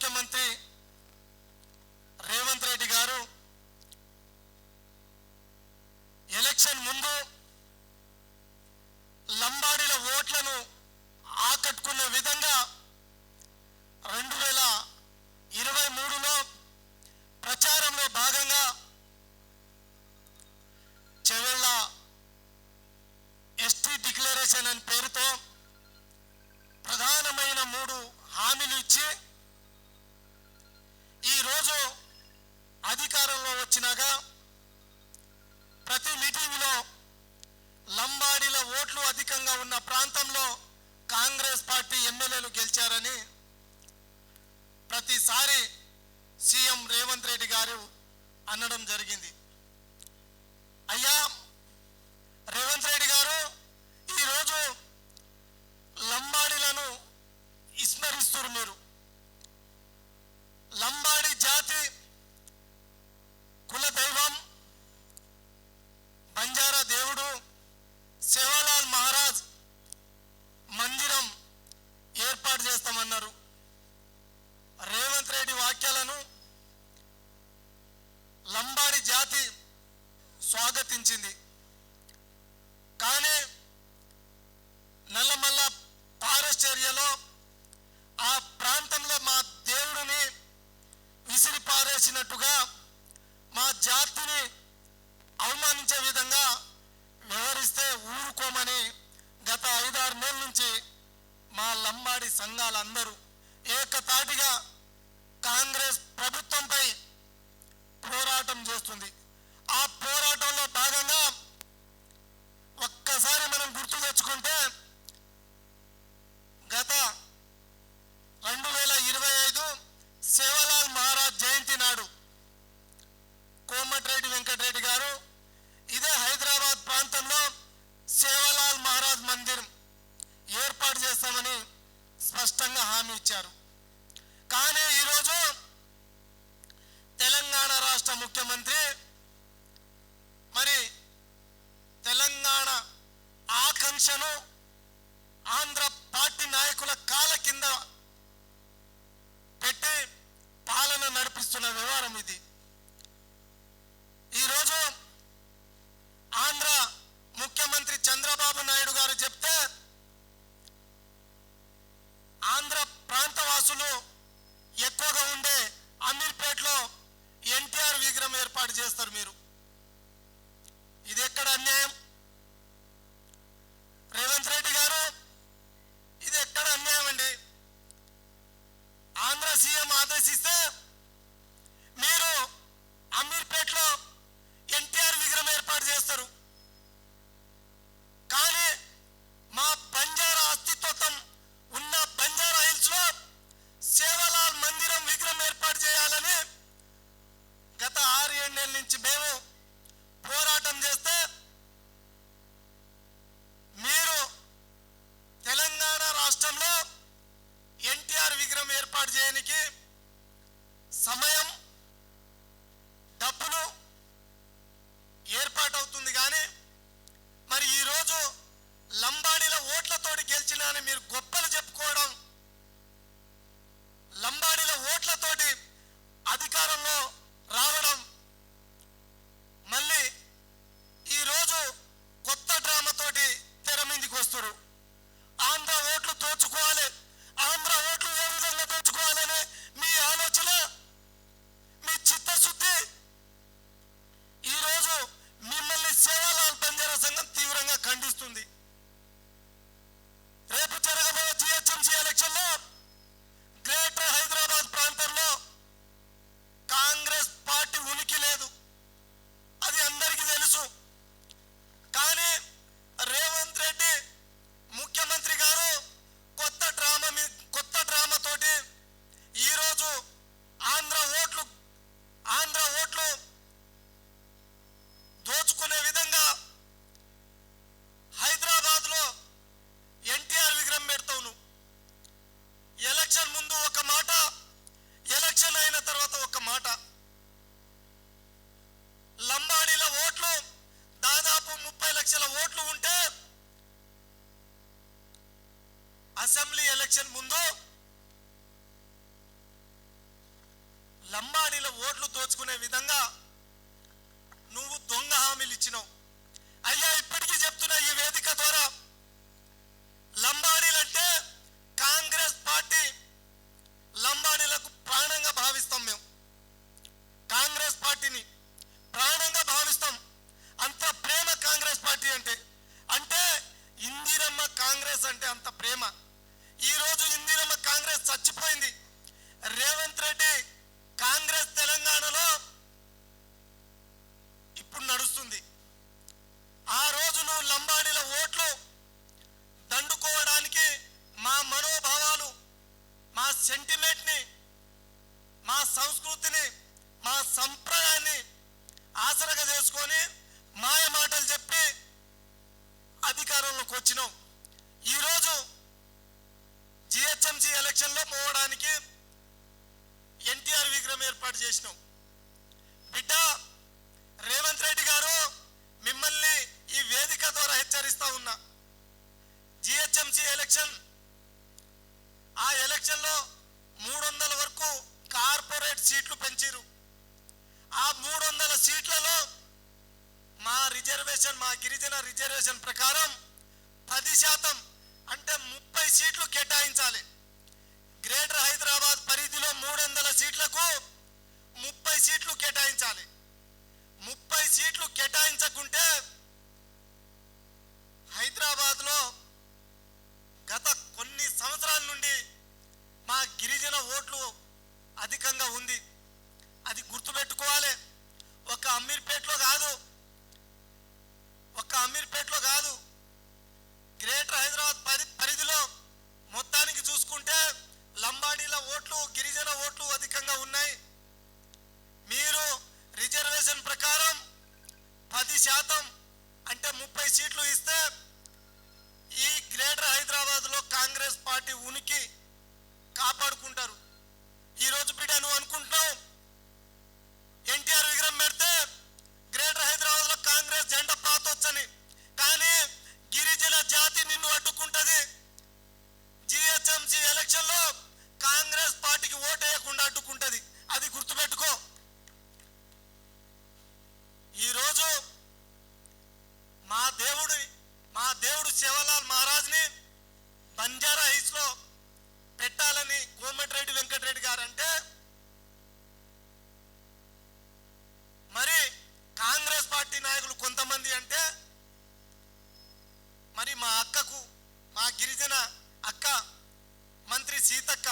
ముఖ్యమంత్రి రేవంత్ రెడ్డి గారు ఎలక్షన్ ముందు లంబాడీల ఓట్లను ఆకట్టుకునే విధంగా 2023లో ప్రచారంలో భాగంగా చెవెళ్ళ ఎస్టీ డిక్లరేషన్ అనే పేరుతో ప్రధానమైన 3 హామీలు ఇచ్చి ఈరోజు అధికారంలో వచ్చినాక ప్రతి మీటింగ్లో లంబాడీల ఓట్లు అధికంగా ఉన్న ప్రాంతంలో కాంగ్రెస్ పార్టీ ఎమ్మెల్యేలు గెలిచారని ప్రతిసారి సీఎం రేవంత్ రెడ్డి గారు అనడం జరిగింది. అయ్యా రేవంత్ రెడ్డి గారు ఈరోజు లంబాడీలను విస్మరిస్తున్నారు. మీరు లంబాడీ జాతి కుల దైవం బంజారా దేవుడు సేవాలాల్ మహారాజ్ మందిరం ఏర్పాటు చేస్తామన్నారు. రేవంత్ రెడ్డి వ్యాఖ్యలను లంబాడీ జాతి స్వాగతించింది. కానీ నల్లమల్ల ఫారెస్ట్ ఏరియాలో ఆ ప్రాంతంలో మా దేవుడిని విసిరి పారేసినట్టుగా మా జాతిని అవమానించే విధంగా వ్యవహరిస్తే ఊరుకోమని గత 5-6 నెలల నుంచి మా లంబాడి సంఘాలందరూ ఏకతాటిగా కాంగ్రెస్ ప్రభుత్వంపై పోరాటం చేస్తుంది. ఆ పోరాటంలో భాగంగా ఒక్కసారి మనం గుర్తు తెచ్చుకుంటే గత 2025 సేవాలాల్ మహారాజ్ జయంతి నాడు కోమటిరెడ్డి వెంకటరెడ్డి గారు ఇదే హైదరాబాద్ ప్రాంతంలో సేవాలాల్ మహారాజ్ మందిరం ఏర్పాటు చేస్తామని స్పష్టంగా హామీ ఇచ్చారు. కానీ ఈరోజు తెలంగాణ రాష్ట్ర ముఖ్యమంత్రి మరి తెలంగాణ ఆకాంక్షను ఆంధ్ర పార్టీ నాయకుల కాళ్ళ కింద పెట్టి పాలన నడిపిస్తున్న వ్యవహారం ఇది. ఈరోజు ఆంధ్ర ముఖ్యమంత్రి చంద్రబాబు నాయుడు గారు చెప్తే ఆంధ్ర ప్రాంతవాసులు ఎక్కువగా ఉండే అమీర్పేటలో ఎన్టీఆర్ విగ్రహం ఏర్పాటు చేస్తారు. మీరు ఇది ఎక్కడ అన్యాయం? రేవంత్ రెడ్డి గారు ఇది ఎక్కడ అన్యాయం అండి? దోచుకునే విధంగా నువ్వు దొంగ హామీలు ఇచ్చినావు. అయ్యా, ఇప్పటికీ చెప్తున్నా ఈ వేదిక ద్వారా, లంబాడీలంటే కాంగ్రెస్ పార్టీ లంబాడీలకు ప్రాణంగా భావిస్తాం. మేము కాంగ్రెస్ పార్టీని ప్రాణంగా భావిస్తాం. అంత ప్రేమ కాంగ్రెస్ పార్టీ అంటే. అంటే ఇందిరమ్మ కాంగ్రెస్ అంటే అంత ప్రేమ. ఈరోజు ఇందిరమ్మ కాంగ్రెస్ చచ్చిపోయింది. రేవంత్ రెడ్డి కాంగ్రెస్ తెలంగాణలో ఇప్పుడు నడుస్తుంది. ఆ రోజు నువ్వు లంబాడీల ఓట్లు దండుకోవడానికి మా మనోభావాలు, మా సెంటిమెంట్ని, మా సంస్కృతిని, మా సంప్రదాయాన్ని ఆసరగా చేసుకొని మాయ మాటలు చెప్పి అధికారంలోకి వచ్చినావు. ఈరోజు జిహెచ్ఎంసీ ఎలక్షన్లో పోవడానికి ఎన్టీఆర్ విగ్రహం ఏర్పాటు చేసినావు. బిడ్డ రేవంత్ రెడ్డి గారు, మిమ్మల్ని ఈ వేదిక ద్వారా హెచ్చరిస్తా ఉన్నా. జిహెచ్ఎంసీ ఎలక్షన్, ఆ ఎలక్షన్లో 300 వరకు కార్పొరేట్ సీట్లు పెంచారు. ఆ 300 సీట్లలో మా రిజర్వేషన్, మా గిరిజన రిజర్వేషన్ ప్రకారం 10% అంటే 30 సీట్లు కేటాయించాలి. గ్రేటర్ హైదరాబాద్ పరిధిలో 300 సీట్లకు 30 సీట్లు కేటాయించాలి. 30 సీట్లు కేటాయించకుంటే హైదరాబాద్లో గత కొన్ని సంవత్సరాల నుండి మా గిరిజన ఓట్లు అధికంగా ఉంది. అది గుర్తుపెట్టుకోవాలి. ఒక అమీర్పేటలో కాదు, గ్రేటర్ హైదరాబాద్ పరిధిలో మొత్తానికి చూసుకుంటే లంబాడీల ఓట్లు, గిరిజన ఓట్లు అధికంగా ఉన్నాయి. మీరు రిజర్వేషన్ ప్రకారం 10% అంటే 30 సీట్లు ఇస్తే ఈ గ్రేటర్ హైదరాబాద్లో కాంగ్రెస్ పార్టీ ఉనికి కాపాడుకుంటారు. ఈరోజు బిడ్డ నువ్వు అనుకుంటున్నావు ఎన్టీఆర్ విగ్రహం పెడితే గ్రేటర్ హైదరాబాద్లో కాంగ్రెస్ జెండా పాతొచ్చని. కానీ గిరిజన జాతి నిన్ను అడ్డుకుంటది. జిహెచ్ఎంసీ ఎలక్షన్లో కాంగ్రెస్ పార్టీకి ఓటు వేయకుండా అడ్డుకుంటది. అది గుర్తుపెట్టుకో. ఈరోజు మా దేవుడు శివలాల్ మహారాజ్ని బంజారా హిల్స్ లో పెట్టాలని కోమటిరెడ్డి వెంకటరెడ్డి గారు అంటే, మరి కాంగ్రెస్ పార్టీ నాయకులు కొంతమంది అంటే, మరి మా అక్కకు, మా గిరిజన అక్క మంత్రి సీతక్క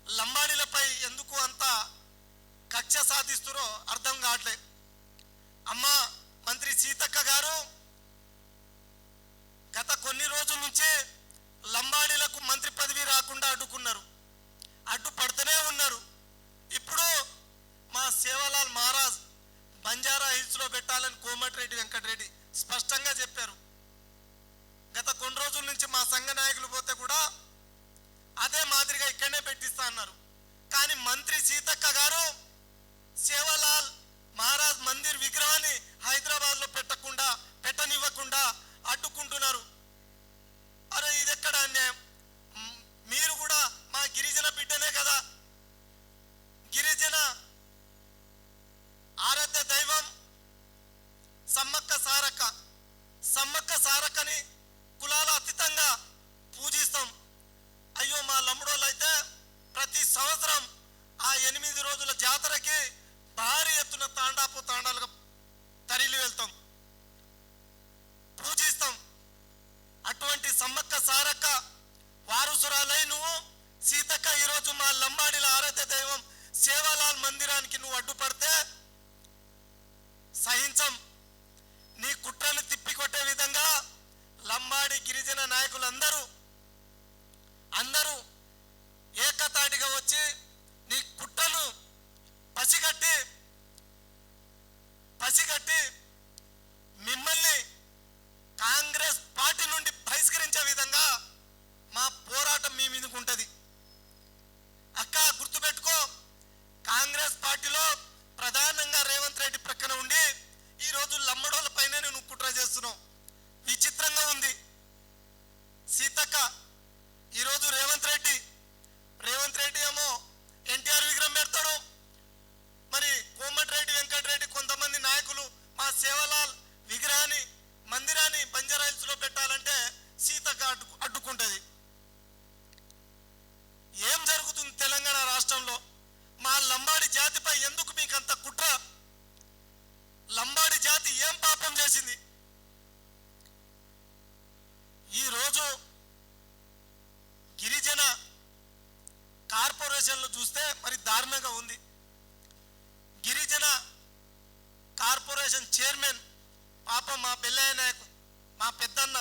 లంబాడీలపై ఎందుకు అంత కక్ష సాధిస్తురో అర్థం కావట్లేదు. అమ్మ మంత్రి సీతక్క గారు గత కొన్ని రోజుల నుంచి లంబాడీలకు మంత్రి పదవి రాకుండా అడ్డుపడుతూనే ఉన్నారు. ఇప్పుడు మా సేవలాల్ మహారాజ్ బంజారా హిల్స్ లో పెట్టాలని కోమటిరెడ్డి వెంకటరెడ్డి స్పష్టంగా చెప్పారు. గత కొన్ని రోజుల నుంచి మా సంఘ నాయకులు పోతే కూడా అదే మాదిరిగా ఇక్కడనే పెట్టిస్తా అన్నారు. కానీ మంత్రి సీతక్క గారు సేవలాల్ మహారాజ్ మందిర్ విగ్రహాన్ని హైదరాబాద్ లో పెట్టనివ్వకుండా అడ్డుకుంటున్నారు. అరే, ఇది ఎక్కడ అన్యాయం? మీరు కూడా మా గిరిజన బిడ్డనే కదా. గిరిజన ఆరాధ్య దైవం సమ్మక్క సారక్కని కులాల అతీతంగా పూజిస్తాం. అయ్యో, మా లంబడోళ్ళు అయితే ప్రతి సంవత్సరం ఆ 8 రోజుల జాతరకి భారీ ఎత్తున తాండాలుగా తరలి వెళ్తాం, పూజిస్తాం. అటువంటి సమ్మక్క సారక్క వారసురాలై నువ్వు సీతక్క ఈరోజు మా లంబాడీల ఆరాధ్య దైవం సేవాలాల్ మందిరానికి నువ్వు అడ్డుపడితే సహించం. నీ కుట్రను తిప్పికొట్టే విధంగా లంబాడి గిరిజన నాయకులందరూ ఏకతాటిగా వచ్చి నీ కుట్రను పసిగట్టి మిమ్మల్ని కాంగ్రెస్ పార్టీ నుండి బహిష్కరించే విధంగా మా పోరాటం మీ మీదకు ఉంటుంది. అక్క గుర్తుపెట్టుకో, కాంగ్రెస్ పార్టీలో కార్పొరేషన్లు చూస్తే మరి దారుణంగా ఉంది. గిరిజన కార్పొరేషన్ చైర్మన్ పాపం మా బెల్లయ్య నాయకు, మా పెద్దన్న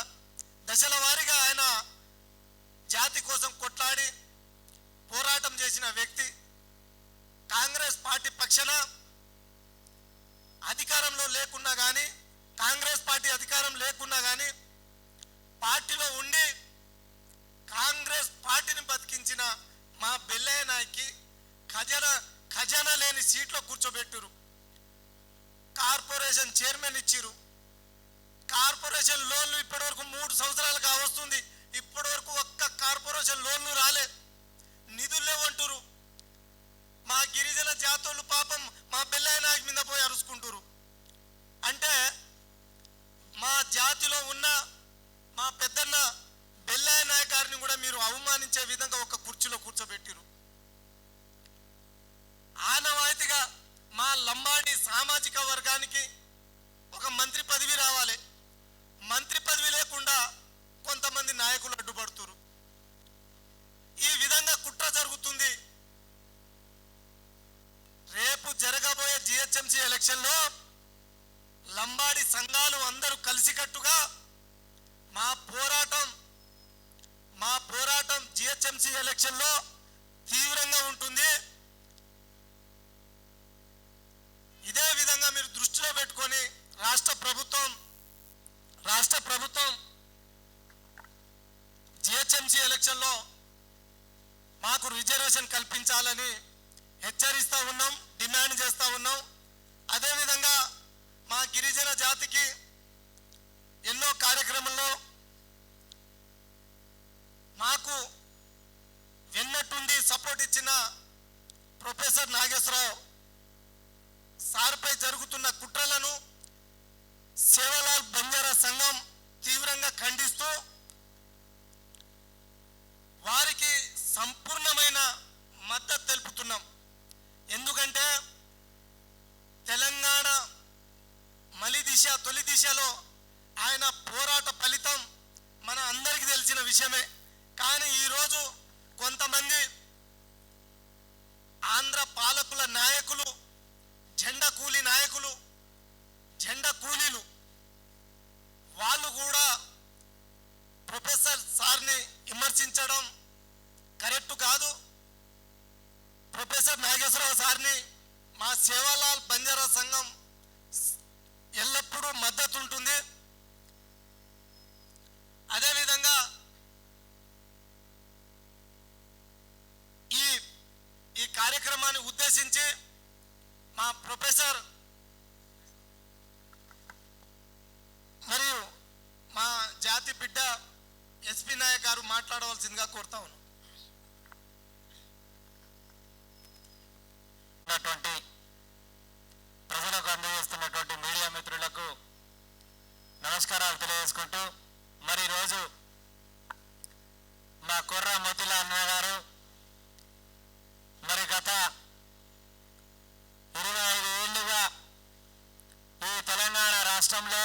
దశల వారీగా ఆయన జాతి కోసం కొట్లాడి పోరాటం చేసిన వ్యక్తి. కాంగ్రెస్ పార్టీ పక్షాన అధికారంలో లేకున్నా కానీ, కాంగ్రెస్ పార్టీ అధికారం లేకున్నా కానీ పార్టీలో ఉండి కాంగ్రెస్ పార్టీని బతికించిన మా బెల్లయ్య నాయకి ఖజానా లేని సీట్లో కూర్చోబెట్టురు. కార్పొరేషన్ చైర్మన్ ఇచ్చిరు. కార్పొరేషన్ లోన్లు ఇప్పటివరకు 3 సంవత్సరాలు కావస్తుంది, ఇప్పటివరకు ఒక్క కార్పొరేషన్ లోన్లు రాలే, నిధులు లేవంటురు. మా గిరిజన జాతోళ్ళు పాపం మా బెల్లయ్య నాయక్ మీద పోయి అరుచుకుంటురు. అంటే మా జాతిలో ఉన్న మా పెద్దన్న బెల్లయ్య నాయక్ గారిని కూడా మీరు అవమానించే విధంగా ఒక కుర్చీలో కూర్చోబెట్టిరు. ఆనవాయితీగా మా లంబాడి సామాజిక వర్గానికి ఒక మంత్రి పదవి రావాలి. మంత్రి పదవి లేకుండా కొంతమంది నాయకులు అడ్డుపడుతురు. ఈ విధంగా కుట్ర జరుగుతుంది. రేపు జరగబోయే జిహెచ్ఎంసీ ఎలక్షన్లో లంబాడి సంఘాలు అందరూ కలిసికట్టుగా మా పోరాటం జిహెచ్ఎంసీ ఎలక్షన్లో తీవ్రంగా ఉంటుంది. ఇదే విధంగా మీరు దృష్టిలో పెట్టుకొని రాష్ట్ర ప్రభుత్వం జిహెచ్ఎంసీ ఎలక్షన్లో మాకు రిజర్వేషన్ కల్పించాలని హెచ్చరిస్తూ ఉన్నాం, డిమాండ్ చేస్తూ ఉన్నాం. అదేవిధంగా మా గిరిజన జాతికి ఎన్నో కార్యక్రమంలో మాకు వెన్నట్టుండి సపోర్ట్ ఇచ్చిన ప్రొఫెసర్ నాగేశ్వరరావు సార్పై జరుగుతున్న కుట్రలను సేవలాల్ బంజారా సంఘం తీవ్రంగా ఖండిస్తూ వారికి సంపూర్ణమైన మద్దతు తెలుపుతున్నాం. ఎందుకంటే తెలంగాణ తొలి దిశలో ఆయన పోరాట ఫలితం మన అందరికీ తెలిసిన విషయమే. కానీ ఈరోజు కొంతమంది ఆంధ్ర పాలకుల నాయకులు, జెండా కూలీలు వాళ్ళు కూడా ప్రొఫెసర్ సార్ని విమర్శించడం కరెక్ట్ కాదు. ప్రొఫెసర్ నాగేశ్వరరావు సార్ని మా సేవాలాల్ బంజారా సంఘం ఎల్లప్పుడూ మద్దతు ఉంటుంది. అదేవిధంగా ఈ కార్యక్రమాన్ని ఉద్దేశించి మా ప్రొఫెసర్ మరియు మా జాతి బిడ్డ ఎస్పీ నాయక్ గారు మాట్లాడవలసిందిగా కోరుతా ఉన్నాం. ప్రజలకు అందజేస్తున్నటువంటి మీడియా మిత్రులకు నమస్కారాలు తెలియజేసుకుంటూ, మరి ఈరోజు మా కుర్ర మోతిలాల్ అన్న గారు మరి గత 25 ఏళ్లుగా ఈ తెలంగాణ రాష్ట్రంలో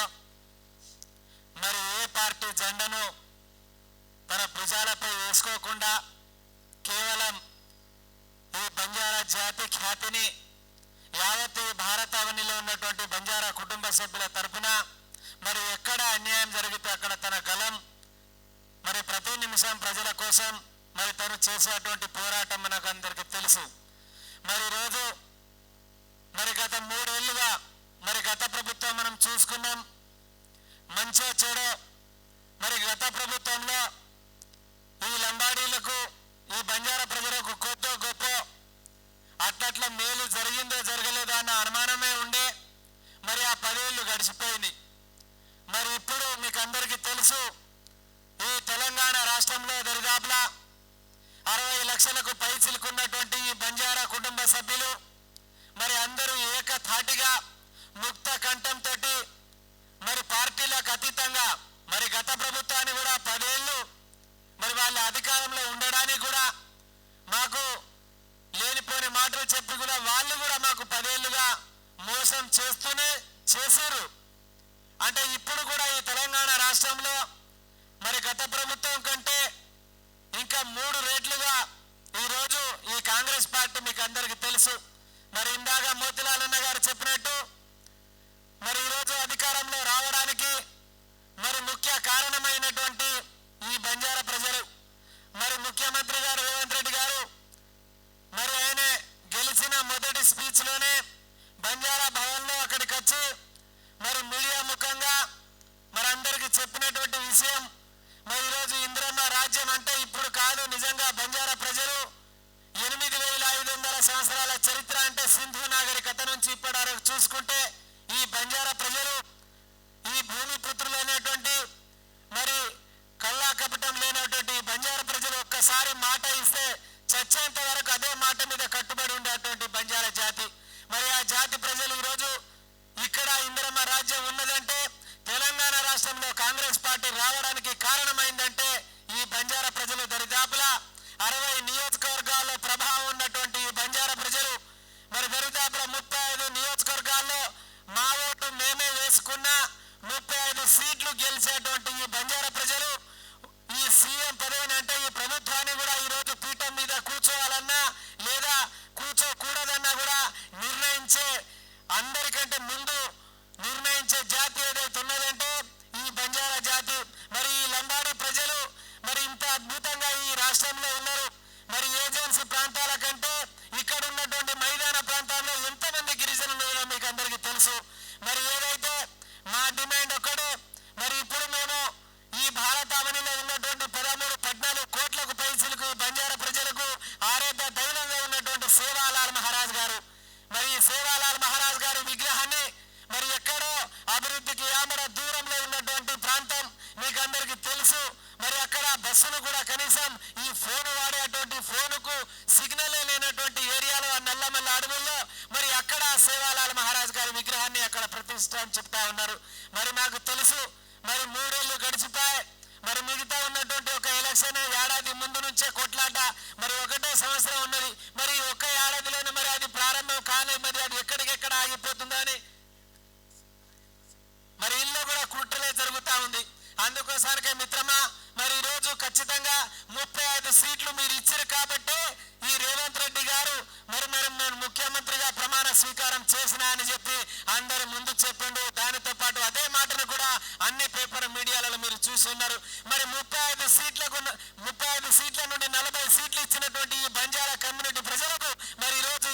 మరి ఏ పార్టీ జెండాను తన భుజాలపై వేసుకోకుండా కేవలం ఈ బంజారా జాతి ఖ్యాతిని యావత్ భారతావనిలో ఉన్నటువంటి బంజారా కుటుంబ సభ్యుల తరఫున మరి ఎక్కడ అన్యాయం జరిగితే అక్కడ తన గలం మరి ప్రతి నిమిషం ప్రజల కోసం మరి తను చేసేటువంటి పోరాటం మనకు అందరికీ తెలుసు. మరి ఈరోజు మరి గత 3 ఏళ్లుగా మరి గత ప్రభుత్వం మనం చూసుకున్నాం. మంచో చెడో మరి గత ప్రభుత్వంలో ఈ లంబాడీలకు ఈ బంజారా ప్రజలకు కొద్దో గొప్ప అట్లట్ల మేలు జరిగిందో జరగలేదో అన్న అనుమానమే ఉండే. మరి ఆ 10 ఏళ్ళు గడిచిపోయింది. మరి ఇప్పుడు మీకు అందరికీ తెలుసు, ఈ తెలంగాణ రాష్ట్రంలో దరిదాపులా 60 లక్షలకు పైచిలుకున్నటువంటి ఈ బంజారా కుటుంబ సభ్యులు మరి అందరూ ఏకధాటిగా ముక్త కంఠంతో మరి పార్టీలకు అతీతంగా మరి గత ప్రభుత్వాన్ని కూడా 10 ఏళ్ళు మరి వాళ్ళ అధికారంలో ఉండడానికి కూడా మాకు లేనిపోని మాటలు చెప్పి కూడా వాళ్ళు కూడా మాకు 10 ఏళ్ళుగా మోసం చేస్తూనే చేశారు. అంటే ఇప్పుడు కూడా ఈ తెలంగాణ రాష్ట్రంలో మరి గత ప్రభుత్వం కంటే ఇంకా 3 రెట్లుగా ఈరోజు ఈ కాంగ్రెస్ మీకు అందరికీ తెలుసు. మరి ఇందాక మోతిలాల్ అన్న గారు చెప్పినట్టు మరి ఈరోజు అధికారంలో రావడానికి మరి ముఖ్య కారణమైనటువంటి ఈ బంజారా ప్రజలు, మరి ముఖ్యమంత్రి గారు రేవంత్ రెడ్డి గారు మరి ఆయన గెలిచిన మొదటి స్పీచ్లోనే బంజారా భవన్లో అక్కడికి వచ్చి మరి మీడియా ముఖంగా మరి అందరికీ చెప్పినటువంటి విషయం, మరి ఈరోజు ఇందిరమ్మ రాజ్యం అంటే ఇప్పుడు కాదు, నిజంగా బంజారా ప్రజలు 8500 సంవత్సరాల చరిత్ర అంటే సింధు నాగరికత నుంచి ఇప్పటి వరకు చూసుకుంటే ఈ బంజారా ప్రజలు ఈ భూమి పుత్రులు అనేటువంటి మరి కళ్ళా కపటం లేనటువంటి బంజారా ప్రజలు ఒక్కసారి మాట ఇస్తే చచ్చేంత వరకు అదే మాట మీద కట్టుబడి ఉండేటువంటి బంజారా జాతి. మరి ఆ జాతి ప్రజలు ఈరోజు ఇక్కడ ఇందిరమ్మ రాజ్యం ఉన్నదంటే తెలంగాణ రాష్ట్రంలో కాంగ్రెస్ పార్టీ రావడానికి కారణమైందంటే ఈ బంజారా ప్రజలు దరిదాపులా 60 నియోజకవర్గాల్లో ప్రభావం ఉన్నటువంటి ఈ బంజారా ప్రజలు మరి దరిదాపుల 35 నియోజకవర్గాల్లో మా ఓటు మేమే వేసుకున్న 35 సీట్లు గెలిచేటువంటి ఈ బంజారా ప్రజలు ఈ సీఎం పదవిని అంటే ఈ ప్రభుత్వాన్ని కూడా ఈరోజు పీఠం మీద కూర్చోవాలన్నా లేదా కూర్చోకూడదన్నా కూడా నిర్ణయించే అందరికంటే ముందు నిర్ణయించే జాతి ఏదైతే ఉన్నదంటే ఈ బంజారా జాతి. మరి ఈ లంబాడి ప్రజలు మరి ఇంత అద్భుతంగా ఈ రాష్ట్రంలో ఉన్నారు. మరి ఏజెన్సీ ప్రాంతాల కంటే ఇక్కడ ఉన్నటువంటి మైదాన ప్రాంతాల్లో ఎంతమంది గిరిజనులు ఉన్నారో మీకు అందరికీ తెలుసు. మరి ఏదైతే మా డిమాండ్ ఒక్కడే, మరి ఇప్పుడు మేము ఈ భారతావనిలో ఉన్నటువంటి 13-14 కోట్లకు పైసలకు బంజారా ప్రజలకు ఆరాధ్య దైవంగా ఉన్నటువంటి సేవాలాల్ మహారాజ్ గారు, మరి ఈ సేవాలాల్ మహారాజ్ గారి విగ్రహాన్ని మరి ఎక్కడో అభివృద్ధికి ఆమడ దూరంలో ఉన్నటువంటి ప్రాంతం మీకు అందరికీ తెలుసు. మరి అక్కడ బస్సులు కూడా కనీసం ఈ ఫోన్ వాడేటువంటి ఫోనుకు సిగ్నల్ లేనటువంటి ఏరియాలో ఆ నల్లమల్ల అడవుల్లో మరి అక్కడ సేవాలాల్ మహారాజ్ గారి విగ్రహాన్ని అక్కడ ప్రతిష్ఠ అని చెప్తా ఉన్నారు. మరి మాకు తెలుసు మరి 3 ఏళ్ళు గడిచిపోయాయి. మరి మిగతా ఉన్నటువంటి ఒక ఎలక్షన్ ఏడాది ముందు నుంచే కొట్లాట, మరి ఒకటే సంవత్సరం ఉన్నది. మరి ఒక్క ఏడాదిలోనే మరి అది ప్రారంభం కాలే, మరి అది ఎక్కడికెక్కడ ఆగిపోతుందని మరి ఇల్లు కూడా కుట్రలే జరుగుతూ ఉంది. అందుకోసానికే మిత్రమా మరి ఈరోజు ఖచ్చితంగా 35 సీట్లు మీరు ఇచ్చారు కాబట్టి ఈ రేవంత్ రెడ్డి గారు మరి నేను ముఖ్యమంత్రిగా ప్రమాణ స్వీకారం చేసినా అని చెప్పి అందరి ముందు చెప్పిండు. దానితో పాటు అదే మాటను కూడా అన్ని పేపర్ మీడియాలలో మీరు చూసి ఉన్నారు. మరి 35 సీట్ల నుండి 40 సీట్లు ఇచ్చినటువంటి ఈ బంజారా కమ్యూనిటీ ప్రజలకు మరి ఈరోజు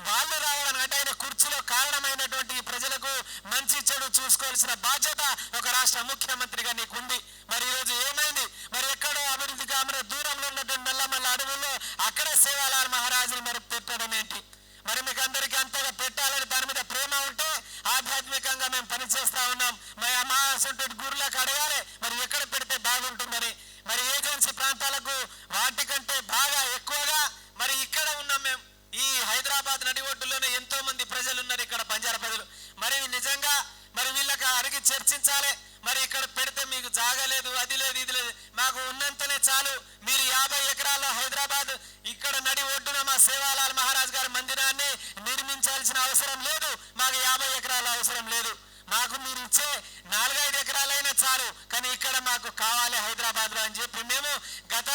వాళ్ళు రావడానికి అంటే ఆయన కుర్చీలో కారణమైనటువంటి ఈ ప్రజలకు మంచి చెడు చూసుకోవాల్సిన బాధ్యత ఒక రాష్ట్ర ముఖ్యమంత్రిగా నీకుంది. మరి ఈరోజు ఏమైంది, మరి ఎక్కడో అభివృద్ధికి ఆమె దూరంలో ఉన్నటువంటి నల్లమల్ల అడవుల్లో అక్కడే సేవాలాల్ మహారాజుని మరి పెట్టడం ఏంటి? మరి మీకు అందరికీ అంతగా పెట్టాలని దాని మీద ప్రేమ ఉంటే ఆధ్యాత్మికంగా మేము పనిచేస్తా ఉన్నాం. మరి అమావాసంటి గురులకు అడగాలి మరి ఎక్కడ పెడితే బాగుంటుందని. మరి ఏజెన్సీ ప్రాంతాలకు వాటికంటే బాగా ఎక్కువగా మరి ఇక్కడ ఉన్నాం మేము. ఈ హైదరాబాద్ నడి ఒడ్డులోనే ఎంతో మంది ప్రజలు ఉన్నారు ఇక్కడ బంజారా ప్రజలు. మరి నిజంగా మరి వీళ్ళకి అడిగి చర్చించాలి. మరి ఇక్కడ పెడితే మీకు జాగలేదు, అది లేదు, ఇది లేదు, మాకు ఉన్నంతనే చాలు. మీరు 50 ఎకరాల్లో హైదరాబాద్ ఇక్కడ నడి ఒడ్డున మా సేవాలాల్ మహారాజ్ గారి మందిరాన్ని నిర్మించాల్సిన అవసరం లేదు. మాకు 50 ఎకరాల అవసరం లేదు. మాకు మీరు ఇచ్చే 4-5 ఎకరాలైనా చాలు, కానీ ఇక్కడ మాకు కావాలి హైదరాబాద్ లో అని చెప్పి మేము గత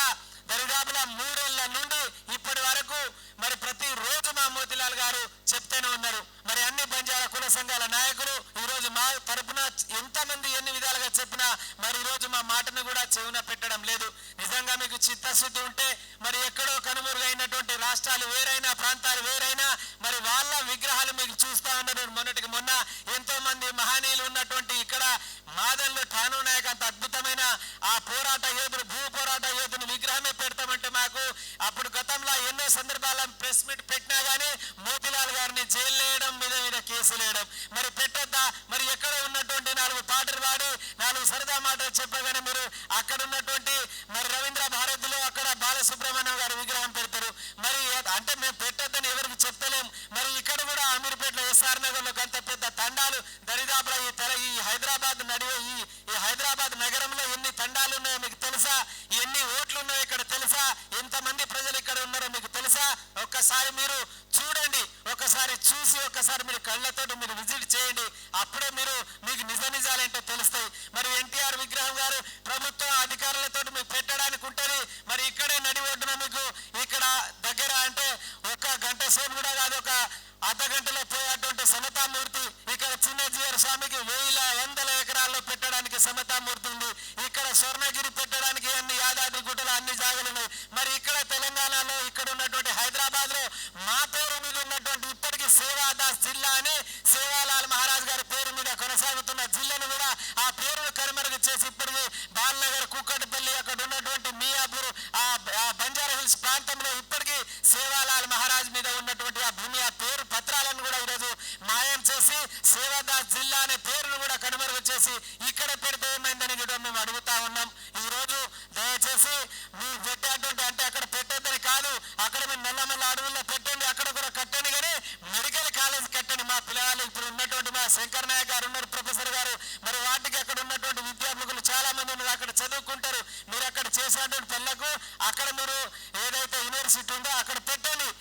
దరిదాపుల 3 ఏళ్ల నుండి ఇప్పటి వరకు మరి ప్రతిరోజు మా మోతిలాల్ గారు చెప్తూనే ఉన్నారు. మరి అన్ని బంజారా కుల సంఘాల నాయకులు ఈరోజు మా తరపున ఎంతమంది ఎన్ని విధాలుగా చెప్పినా మరి ఈరోజు మా మాటను కూడా చెవున పెట్టడం లేదు. నిజంగా మీకు చిత్తశుద్ధి ఉంటే మరి ఎక్కడో కనుమరుగైనటువంటి రాష్ట్రాలు వేరైనా ప్రాంతాలు వేరైనా మరి వాళ్ళ విగ్రహాలు మీకు చూస్తా ఉన్నారు. మొన్నటికి మొన్న ఎంతో మంది మహనీయులు ఉన్నటువంటి ఇక్కడ మాదన్లో ఠాను నాయక్ అంత అద్భుతమైన ఆ పోరాట యోధుడు భూ పోరాట యోధుని విగ్రహమే పెడతామంటే మాకు అప్పుడు గతంలో ఎన్నో సందర్భాల ప్రెస్ మీట్ పెట్టినా గానీ మోతిలాల్ గారిని జైలు వేయడం మీద కేసులు వేయడం. మరి పెట్టొద్దా? మరి ఎక్కడ ఉన్నటువంటి 4 పాటలు పాడి 4 సరదా మాటలు చెప్పగానే మీరు అక్కడ ఉన్నటువంటి మరి రవీంద్ర భారతిలో అక్కడ బాలసుబ్రహ్మణ్యం గారి విగ్రహం పెడతారు. మరి అంటే మేము పెట్టొద్దని ఎవరికి చెప్తలేం. మరి ఇక్కడ కూడా అమీర్పేటలో ఎస్ఆర్ నగర్ లో అంత పెద్ద తండాలు దరిదాపుల ఈ హైదరాబాద్ నడివే ఈ హైదరాబాద్ నగరంలో ఎన్ని తండాలు ఉన్నాయో మీకు తెలుసా? ఎన్ని ఓట్లు ఉన్నాయో ఇక్కడ తెలుసా? ఎంతమంది ప్రజలు ఇక్కడ ఉన్నారో మీకు తెలుసా? ఒక్కసారి మీరు చూడండి, ఒకసారి చూసి ఒక్కసారి మీరు కళ్ళతోటి మీరు విజిట్ చేయండి. అప్పుడే మీకు నిజాలేంటో తెలుస్తాయి. మరి ఎన్టీఆర్ విగ్రహం గారు ప్రభుత్వ అధికారులతో మీకు పెట్టడానికి ఉంటుంది. మరి ఇక్కడే నడి ఒడ్డున మీకు ఇక్కడ దగ్గర అంటే 1 గంట గంట సేపు కూడా కాదు, ఒక అర్ధగంటలో పోయేటువంటి సమతామూర్తి ఇక్కడ చిన్నజీఆర్ స్వామికి వందల ఎకరాల్లో పెట్టడానికి సమతామూర్తి ఉంది. ఇక్కడ స్వర్ణగిరి పెట్టడానికి అన్ని యాదాద్రి గుట్టలు అన్ని జాగాలు ఉన్నాయి. మరి ఇక్కడ తెలంగాణలో ఇక్కడ ఉన్నటువంటి హైదరాబాద్ లో మా పేరు మీద ఉన్నటువంటి ఇప్పటికీ సేవాదాస్ జిల్లా అని సేవాలాల్ మహారాజ్ గారి పేరు మీద కొనసాగుతున్న జిల్లాను కూడా ఆ పేరును కనుమరుగు చేసి ఇప్పటికీ బాల్నగర్, కుక్కటిపల్లి, అక్కడ ఉన్నటువంటి మియాపూర్, ఆ బంజారా హిల్స్ ప్రాంతంలో ఇప్పటికీ సేవాలాల్ మహారాజ్ మీద ఉన్నటువంటి ఆ భూమి, ఆ పేరు పత్రాలను కూడా ఈరోజు మాయం చేసి సేవాదాస్ జిల్లా అనే పేరును కూడా కనుమరుగు చేసి ఇక్కడ పెడితే ఏమైందని కూడా మేము అడుగుతా ఉన్నాం. ఈ రోజు దయచేసి మీరు పెట్టేటువంటి, అంటే అక్కడ పెట్టేద్దని కాదు, అక్కడ మీరు నల్లమల్ల అడవుల్లో పెట్టండి, అక్కడ కూడా కట్టండి, కానీ మెడికల్ కాలేజ్ కట్టండి. మా పిల్లలు ఇప్పుడు ఉన్నటువంటి మా శంకర్ నాయక్ గారు ఉన్నారు, ప్రొఫెసర్ గారు, మరి వాటికి అక్కడ ఉన్నటువంటి విద్యార్థులు చాలా మంది ఉన్నారు, అక్కడ చదువుకుంటారు. మీరు అక్కడ చేసినటువంటి పిల్లలకు అక్కడ మీరు ఏదైతే యూనివర్సిటీ ఉందో అక్కడ పెట్టండి,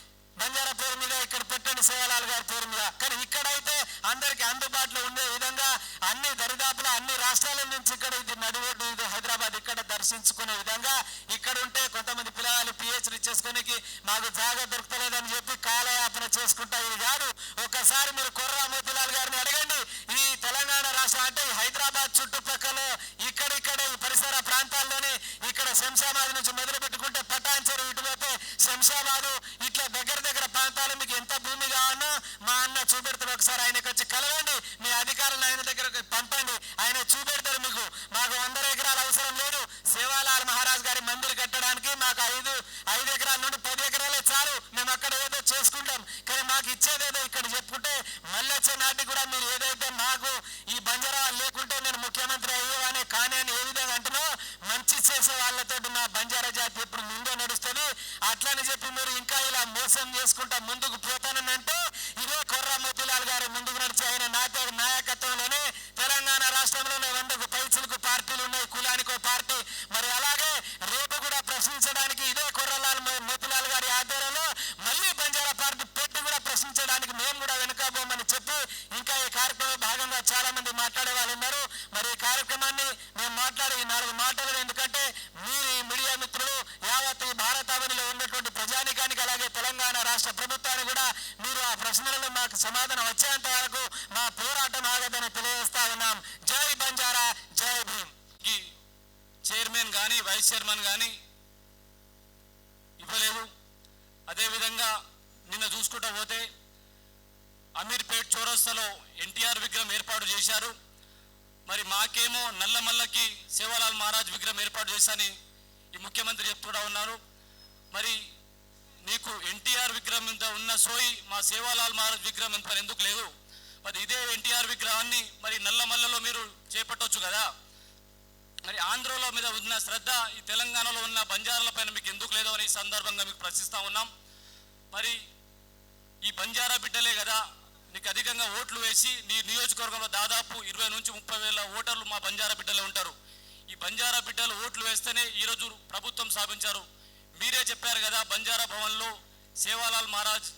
బంజారా పేరు మీద ఇక్కడ పెట్టండి, సేవాలాల్ గారి పేరు మీద. కానీ ఇక్కడైతే అందరికి అందుబాటులో ఉండే విధంగా అన్ని దరిదాపుల అన్ని రాష్ట్రాల నుంచి ఇక్కడ ఇది నడిబొడ్డు, ఇది హైదరాబాద్, ఇక్కడ దర్శించుకునే విధంగా ఇక్కడ ఉంటే కొంతమంది పిల్లలు పిహెచ్డీ చేసుకోనికి మాకు జాగా దొరకలేదని చెప్పి కాలయాపన చేసుకుంటా ఇది కాదు. ఒకసారి మీరు కొర్రా మోతిలాల్ గారిని అడగండి. ఈ తెలంగాణ రాష్ట్రం అంటే హైదరాబాద్ చుట్టుపక్కల ఇక్కడ ఈ పరిసర ప్రాంతాల్లోనే ఇక్కడ శంషాబాద్ నుంచి మొదలు పెట్టుకుంటే పటాన్చెరు ఇటువైతే శంషాబాదు ఇట్లా దగ్గర ప్రాంతాలు మీకు ఎంత భూమి కావాలో మా అన్న చూపెడతారు. ఒకసారి ఆయనకు వచ్చి కలవండి, మీ అధికారులను ఆయన దగ్గరకు పంపండి, ఆయన చూపెడతారు మీకు. మాకు 100 ఎకరాలు అవసరం లేదు. సేవాలాల్ మహారాజ్ గారి మందిర్ కట్టడానికి మాకు 5 ఎకరాల నుండి 10 ఎకరాలే చాలు, మేము అక్కడ ఏదో చేసుకుంటాం. కానీ మాకు ఇచ్చేదేదో ఇక్కడ చెప్పుకుంటే మళ్ళీ వచ్చే నాటికి కూడా మీరు ఏదైతే మాకు ఈ బంజారా లేకుంటే నేను ముఖ్యమంత్రి అయ్యేవానే కానీ అని ఏ విధంగా అంటున్నా, మంచి చేసే వాళ్ళతో నా బంజారా జాతి ఇప్పుడు ముందే నడుస్తుంది. అట్లని చెప్పి మీరు ఇంకా ఇలా మోసం చేసుకుంటా ముందుకు పోతానంటే ఇదే కొర్రా మోతిలాల్ గారు ముందుకు నడిచి ఆయన నాయకత్వంలోనే తెలంగాణ రాష్ట్రంలోనే 100కు పైచిలకు పార్టీలు ఉన్నాయి, కులానికో పార్టీ. మరి అలాగే రేపు కూడా ప్రశ్నించడానికి ఇదే కొర్రలాల్ మోతిలాల్ గారి ఆధ్వర్యంలో మళ్ళీ బంజారా పార్టీ పెట్టి కూడా ప్రశ్నించడానికి మేము కూడా వెనుకపోమని చెప్పి ఇంకా ఈ కార్యక్రమంలో భాగంగా చాలా మంది మాట్లాడే వాళ్ళు ఉన్నారు. మరి ఈ కార్యక్రమాన్ని మేము మాట్లాడే ఈ 4 మాటలు, ఎందుకంటే మీరు ఈ మీడియా మిత్రులు యావత్ ఈ భారతావనిలో ఉన్నటువంటి ప్రజానికానికి అలాగే తెలంగాణ రాష్ట్ర ప్రభుత్వాన్ని కూడా మీరు ఆ ప్రశ్నలలో మాకు సమాధానం వచ్చేంత వరకు మా పోరాటం ఆగదని తెలియజేస్తా ఉన్నాం. జై బంజారా, జై భీమ్. చైర్మన్ కానీ వైస్ చైర్మన్ కానీ ఇవ్వలేదు. అదేవిధంగా నిన్న చూసుకుంటూ పోతే అమీర్పేట్ చౌరస్తాలో ఎన్టీఆర్ విగ్రహం ఏర్పాటు చేశారు. మరి మాకేమో నల్లమల్లకి సేవాలాల్ మహారాజ్ విగ్రహం ఏర్పాటు చేశాని ఈ ముఖ్యమంత్రి చెప్తూ ఉన్నారు. మరి నీకు ఎన్టీఆర్ విగ్రహం మీద ఉన్న సోయి మా సేవాలాల్ మహారాజ్ విగ్రహం ఎంత ఎందుకు లేదు? మరి ఇదే ఎన్టీఆర్ విగ్రహాన్ని మరి నల్లమల్లలో మీరు చేపట్టవచ్చు కదా. మరి ఆంధ్రలో మీద ఉన్న శ్రద్ధ ఈ తెలంగాణలో ఉన్న బంజారాల పైన మీకు ఎందుకు లేదో అని ఈ సందర్భంగా మీకు ప్రశ్నిస్తూ ఉన్నాం. మరి ఈ బంజారా బిడ్డలే కదా నీకు అధికంగా ఓట్లు వేసి నీ నియోజకవర్గంలో దాదాపు 20 నుంచి 30 వేల ఓటర్లు మా బంజారా బిడ్డలే ఉంటారు. ఈ బంజారా బిడ్డలు ఓట్లు వేస్తేనే ఈరోజు ప్రభుత్వం స్థాపించారు. మీరే చెప్పారు కదా, బంజారా భవన్లో సేవాలాల్ మహారాజ్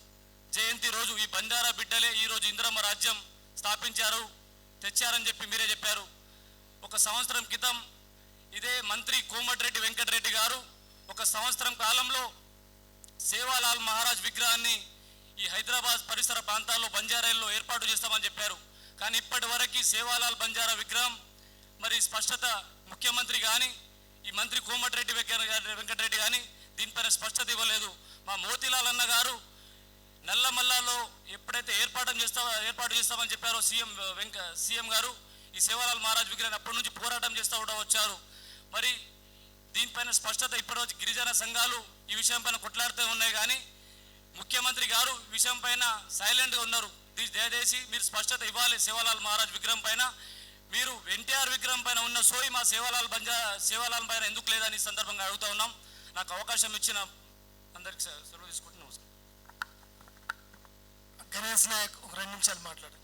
జయంతి రోజు ఈ బంజారా బిడ్డలే ఈరోజు ఇందిరమ్మ రాజ్యం స్థాపించారు, తెచ్చారని చెప్పి మీరే చెప్పారు. 1 సంవత్సరం క్రితం ఇదే మంత్రి కోమటిరెడ్డి వెంకటరెడ్డి గారు 1 సంవత్సరం కాలంలో సేవాలాల్ మహారాజ్ విగ్రహాన్ని ఈ హైదరాబాద్ పరిసర ప్రాంతాల్లో బంజారాల్లో ఏర్పాటు చేస్తామని చెప్పారు. కానీ ఇప్పటి వరకు సేవాలాల్ బంజారా విగ్రహం మరి స్పష్టత ముఖ్యమంత్రి కానీ ఈ మంత్రి కోమటిరెడ్డి వెంకటరెడ్డి కానీ దీనిపైన స్పష్టత ఇవ్వలేదు. మా మోతిలాల్ అన్న గారు నల్లమల్లాలో ఎప్పుడైతే ఏర్పాటు చేస్తామని చెప్పారో సీఎం గారు ఈ సేవాలాల్ మహారాజ్ విగ్రహాన్ని అప్పటి నుంచి పోరాటం చేస్తూ కూడా వచ్చారు. మరి దీనిపైన స్పష్టత ఇప్పటివరకు గిరిజన సంఘాలు ఈ విషయం పైన కొట్లాడుతూ ఉన్నాయి, కానీ ముఖ్యమంత్రి గారు ఈ విషయం పైన సైలెంట్గా ఉన్నారు. దయచేసి మీరు స్పష్టత ఇవ్వాలి. సేవాలాల్ మహారాజ్ విగ్రహం పైన మీరు ఎన్టీఆర్ విగ్రహం పైన ఉన్న సోయి మా సేవాలాల్ పైన ఎందుకు లేదని ఈ సందర్భంగా అడుగుతూ ఉన్నాం. నాకు అవకాశం ఇచ్చిన అందరికి సెలవు తీసుకుంటూ నమస్కారం. గణేష్ నాయక్ 2 నిమిషాలు మాట్లాడు.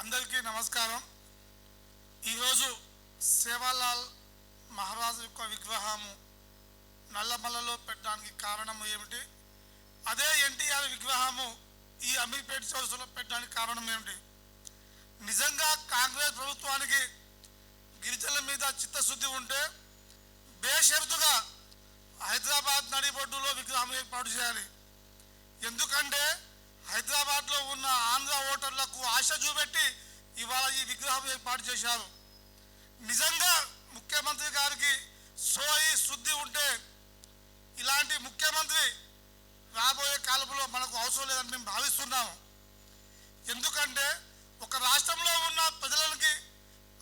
అందరికీ నమస్కారం. ఈరోజు సేవాలాల్ మహారాజు యొక్క విగ్రహము నల్లమల్లలో పెట్టడానికి కారణం ఏమిటి? అదే ఎన్టీఆర్ విగ్రహము ఈ అమీర్పేట చౌరస్తాలో పెట్టడానికి కారణం ఏమిటి? నిజంగా కాంగ్రెస్ ప్రభుత్వానికి గిరిజనుల మీద చిత్తశుద్ధి ఉంటే బేషరతుగా హైదరాబాద్ నడిబొడ్డు విగ్రహం ఏర్పాటు చేయాలి. ఎందుకంటే హైదరాబాద్లో ఉన్న ఆంధ్ర ఓటర్లకు ఆశ చూపెట్టి ఇవాళ ఈ విగ్రహం ఏర్పాటు చేశారు. నిజంగా ముఖ్యమంత్రి గారికి సోయి శుద్ధి ఉంటే ఇలాంటి ముఖ్యమంత్రి రాబోయే కాలంలో మనకు అవసరం లేదని మేము భావిస్తున్నాము. ఎందుకంటే ఒక రాష్ట్రంలో ఉన్న ప్రజలకి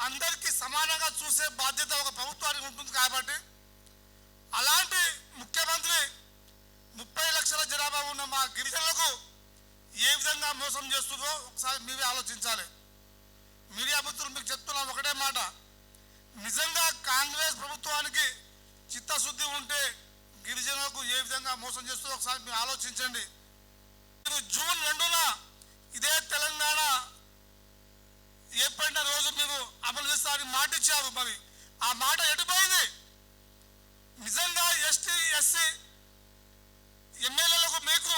అందరికీ సమానంగా చూసే బాధ్యత ఒక ప్రభుత్వానికి ఉంటుంది. కాబట్టి అలాంటి ముఖ్యమంత్రి 30 లక్షల జనాభా ఉన్న మా గిరిజనులకు ఏ విధంగా మోసం చేస్తుందో ఒకసారి మీరే ఆలోచించాలి. మీడియా మిత్రులు మీకు చెప్తున్నాను ఒకటే మాట, నిజంగా కాంగ్రెస్ ప్రభుత్వానికి చిత్తశుద్ధి ఉంటే గిరిజనులకు ఏ విధంగా మోసం చేస్తుందో ఒకసారి మీరు ఆలోచించండి. మీరు జూన్ 2న ఇదే తెలంగాణ ఏర్పడిన రోజు మీరు అమలు చేస్తారని మాట ఇచ్చారు. మరి ఆ మాట ఎటుపోయింది? నిజంగా ఎస్టీ ఎస్సీ ఎమ్మెల్యేలకు మీకు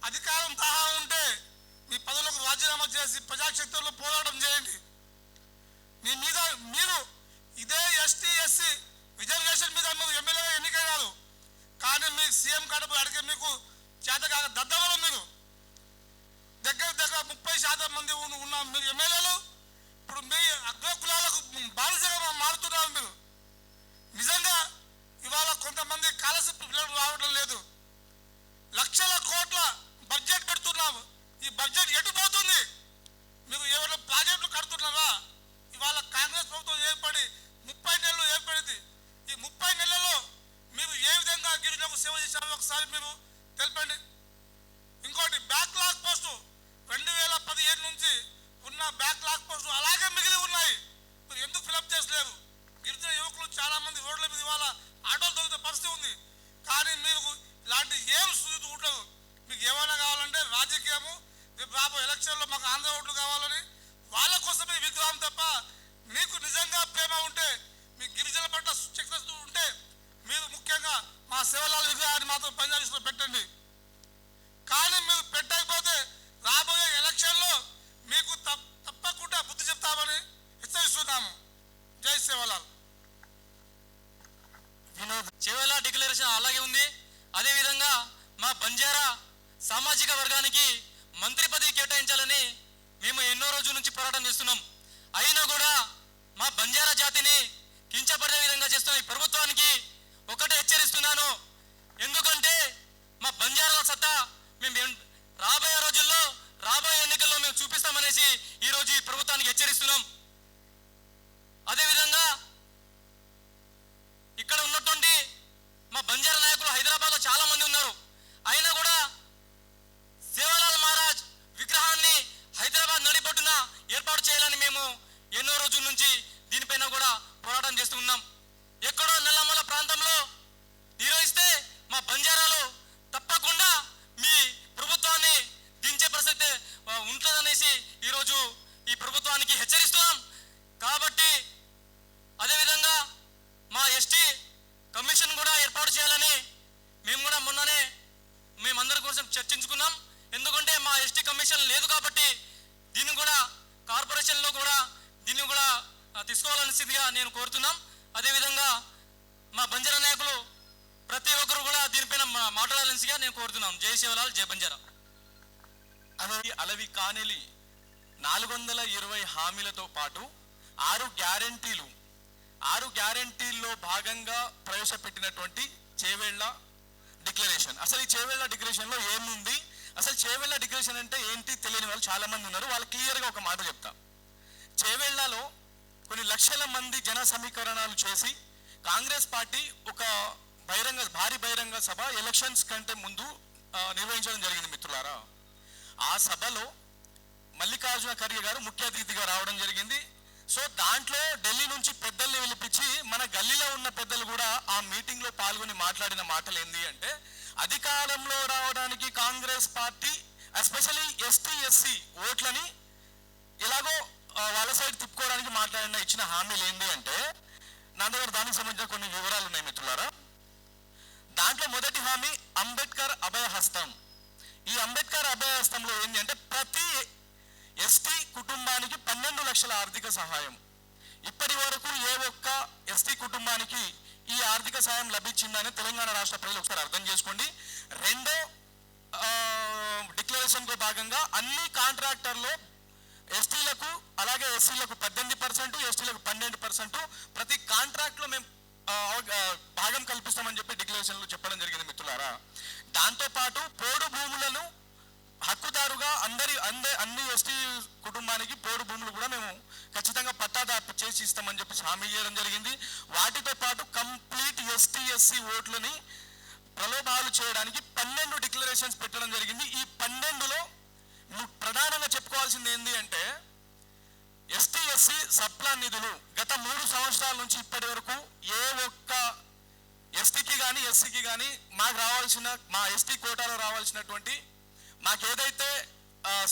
అధికారం తహా ఉంటే మీ పదవులకు రాజీనామా చేసి ప్రజాక్షేత్రంలో పోరాటం చేయండి. మీ మీద మీరు ఇదే ఎస్టీ ఎస్సీ రిజర్వేషన్ మీద మీరు ఎమ్మెల్యేగా ఎన్నికయ్యారు. కానీ మీ సీఎం కడప అడిగి మీకు చేతకాక దద్దవలు మీరు దగ్గర 30% మంది ఉన్న మీరు ఎమ్మెల్యేలు ఇప్పుడు మీ అగ్ర కులాలకు బానిసగా మారుతున్నారు. మీరు నిజంగా ఇవాళ కొంతమంది స్కాలర్షిప్ పిల్లలు రావడం లేదు. లక్షల కోట్ల బడ్జెట్ పెడుతున్నాము. ఈ బడ్జెట్ ఎటు పోతుంది? మీరు ఎవరైనా ప్రాజెక్టులు కడుతున్నారా? ఇవాళ కాంగ్రెస్ ప్రభుత్వం ఏర్పడి 30 నెలలు ఏర్పడింది. ఈ 30 నెలల్లో మీరు ఏ విధంగా గిరిజనులకు సేవ చేశారో ఒకసారి మీరు తెలపండి. ఇంకోటి బ్యాక్లాగ్ పోస్టు 2017 నుంచి ఉన్న బ్యాక్లాగ్ పోస్టు అలాగే మిగిలి ఉన్నాయి. మీరు ఎందుకు ఫిలప్ చేసలేరు? గిరిజన యువకులు చాలా మంది రోడ్ల మీద ఇవాళ ఆటోలు దొరికిన పరిస్థితి ఉంది. కానీ మీరు ఇలాంటి ఏం సుధి ఉండదు. మీకు ఏమైనా కావాలంటే రాజకీయము, రేపు రాబోయే ఎలక్షన్లో మాకు ఆంధ్ర ఓట్లు కావాలని వాళ్ళ కోసమే విగ్రహం తప్ప మీకు నిజంగా ప్రేమ ఉంటే, మీ గిరిజన పట్ల చిత్తశుద్ధి ఉంటే మీరు ముఖ్యంగా మా శివలాల్ విగ్రహాన్ని మాత్రం పంజాబీస్లో పెట్టండి. కానీ మీరు పెట్టకపోతే రాబోయే ఎలక్షన్లో మీకు తప్పకుండా బుద్ధి చెప్తామని హెచ్చరిస్తున్నాము. జై శివలాల్. చేవేళ్ళ డిక్లరేషన్ అలాగే ఉంది. అదేవిధంగా మా బంజారా సామాజిక వర్గానికి మంత్రి పదవి కేటాయించాలని మేము ఎన్నో రోజుల నుంచి పోరాటం చేస్తున్నాం. అయినా కూడా మా బంజారా జాతిని కించపడే విధంగా చేస్తున్న ఈ ప్రభుత్వానికి ఒకటే హెచ్చరిస్తున్నాను. ఎందుకంటే మా బంజారాల సత్తా మేము రాబోయే రోజుల్లో రాబోయే ఎన్నికల్లో మేము చూపిస్తామనేసి ఈరోజు ఈ ప్రభుత్వానికి హెచ్చరిస్తున్నాం. అదేవిధంగా ఇక్కడ ఉన్నటువంటి మా బంజారా నాయకులు హైదరాబాద్లో చాలా మంది ఉన్నారు. అయినా కూడా సేవాలాల్ మహారాజ్ విగ్రహాన్ని హైదరాబాద్ నడిబొడ్డున ఏర్పాటు చేయాలని మేము ఎన్నో రోజుల నుంచి దీనిపైన కూడా పోరాటం చేస్తూ ఉన్నాం. ఎక్కడో నల్లమల ప్రాంతంలో నిర్వహిస్తే మా బంజారాలో తప్పకుండా మీ ప్రభుత్వాన్ని దించే పరిస్థితి ఉంటుందనేసి ఈరోజు ఈ ప్రభుత్వానికి హెచ్చరిస్తున్నాం. కాబట్టి అదేవిధంగా మా ఎస్టీ కమిషన్ కూడా ఏర్పాటు చేయాలని మేము కూడా మొన్ననే మేమందరి కోసం చర్చించుకున్నాం. ఎందుకంటే మా ఎస్టీ కమిషన్ లేదు కాబట్టి దీన్ని కూడా కార్పొరేషన్లో కూడా దీన్ని కూడా తీసుకోవాలనిసిందిగా నేను కోరుతున్నాం. అదేవిధంగా మా బంజారా నాయకులు ప్రతి ఒక్కరు కూడా దీనిపైన మాట్లాడాలనిసిగా నేను కోరుతున్నాం. జై శివలాల్, జై బంజారా. అలవి కానెలి 420 హామీలతో పాటు 6 గ్యారెంటీల్లో భాగంగా ప్రవేశపెట్టినటువంటి చేవేళ్ల డిక్లరేషన్. అసలు ఈ చేవేళ్ల డిక్లరేషన్లో ఏముంది? అసలు చేవేళ్ల డిక్లరేషన్ అంటే ఏంటి తెలియని వాళ్ళు చాలా మంది ఉన్నారు. వాళ్ళు క్లియర్గా ఒక మాట చెప్తా. చేవేళ్లలో కొన్ని లక్షల మంది జన సమీకరణాలు చేసి కాంగ్రెస్ పార్టీ ఒక భారీ బహిరంగ సభ ఎలక్షన్స్ కంటే ముందు నిర్వహించడం జరిగింది మిత్రులారా. ఆ సభలో మల్లికార్జున ఖర్గే గారు ముఖ్య అతిథిగా రావడం జరిగింది. సో దాంట్లో ఢిల్లీ నుంచి పెద్దల్ని పిలిపించి మన గల్లీలో ఉన్న పెద్దలు కూడా ఆ మీటింగ్లో పాల్గొని మాట్లాడిన మాటలు ఏంది అంటే, అధికారంలో రావడానికి Congress party especially ST SC ఓట్లని ఎలాగో వాళ్ళ సైడ్ తిప్పుకోవడానికి ఇచ్చిన హామీలు ఏంటి అంటే, నా దగ్గర దానికి సంబంధించిన కొన్ని వివరాలు ఉన్నాయి మిత్రులారా. దాంట్లో మొదటి హామీ అంబేద్కర్ అభయహస్తం. ఈ అంబేద్కర్ అభయహస్తంలో ఏంటి అంటే, ప్రతి ఎస్టీ కుటుంబానికి 12 లక్షల ఆర్థిక సహాయం. ఇప్పటి వరకు ఏ ఒక్క ఎస్టీ కుటుంబానికి ఈ ఆర్థిక సాయం లభించిందని తెలంగాణ రాష్ట్ర ప్రజలు ఒకసారి అర్థం చేసుకోండి. రెండో డిక్లరేషన్లో భాగంగా అన్ని కాంట్రాక్టర్లో ఎస్టీలకు అలాగే ఎస్సీలకు 18%, ఎస్టీలకు 12% ప్రతి కాంట్రాక్ట్లో మేము భాగం కల్పిస్తామని చెప్పి డిక్లరేషన్లో చెప్పడం జరిగింది మిత్రులారా. దాంతోపాటు పోడు భూములను హక్కుదారుగా అన్ని ఎస్టీ కుటుంబానికి పోడు భూములు కూడా మేము ఖచ్చితంగా పట్టాదారు చేసి ఇస్తామని చెప్పి హామీ ఇవ్వడం జరిగింది. వాటితో పాటు కంప్లీట్ ఎస్టీ ఓట్లని ప్రలోభాలు చేయడానికి 12 డిక్లరేషన్స్ పెట్టడం జరిగింది. ఈ 12లో ప్రధానంగా చెప్పుకోవాల్సింది ఏంటి అంటే ఎస్టీ ఎస్సీ సప్లాన్ నిధులు గత 3 సంవత్సరాల నుంచి ఇప్పటి వరకు ఏ ఒక్క ఎస్టీకి కానీ ఎస్సీకి కానీ మా ఎస్టీ కోటాలో రావాల్సినటువంటి మాకు ఏదైతే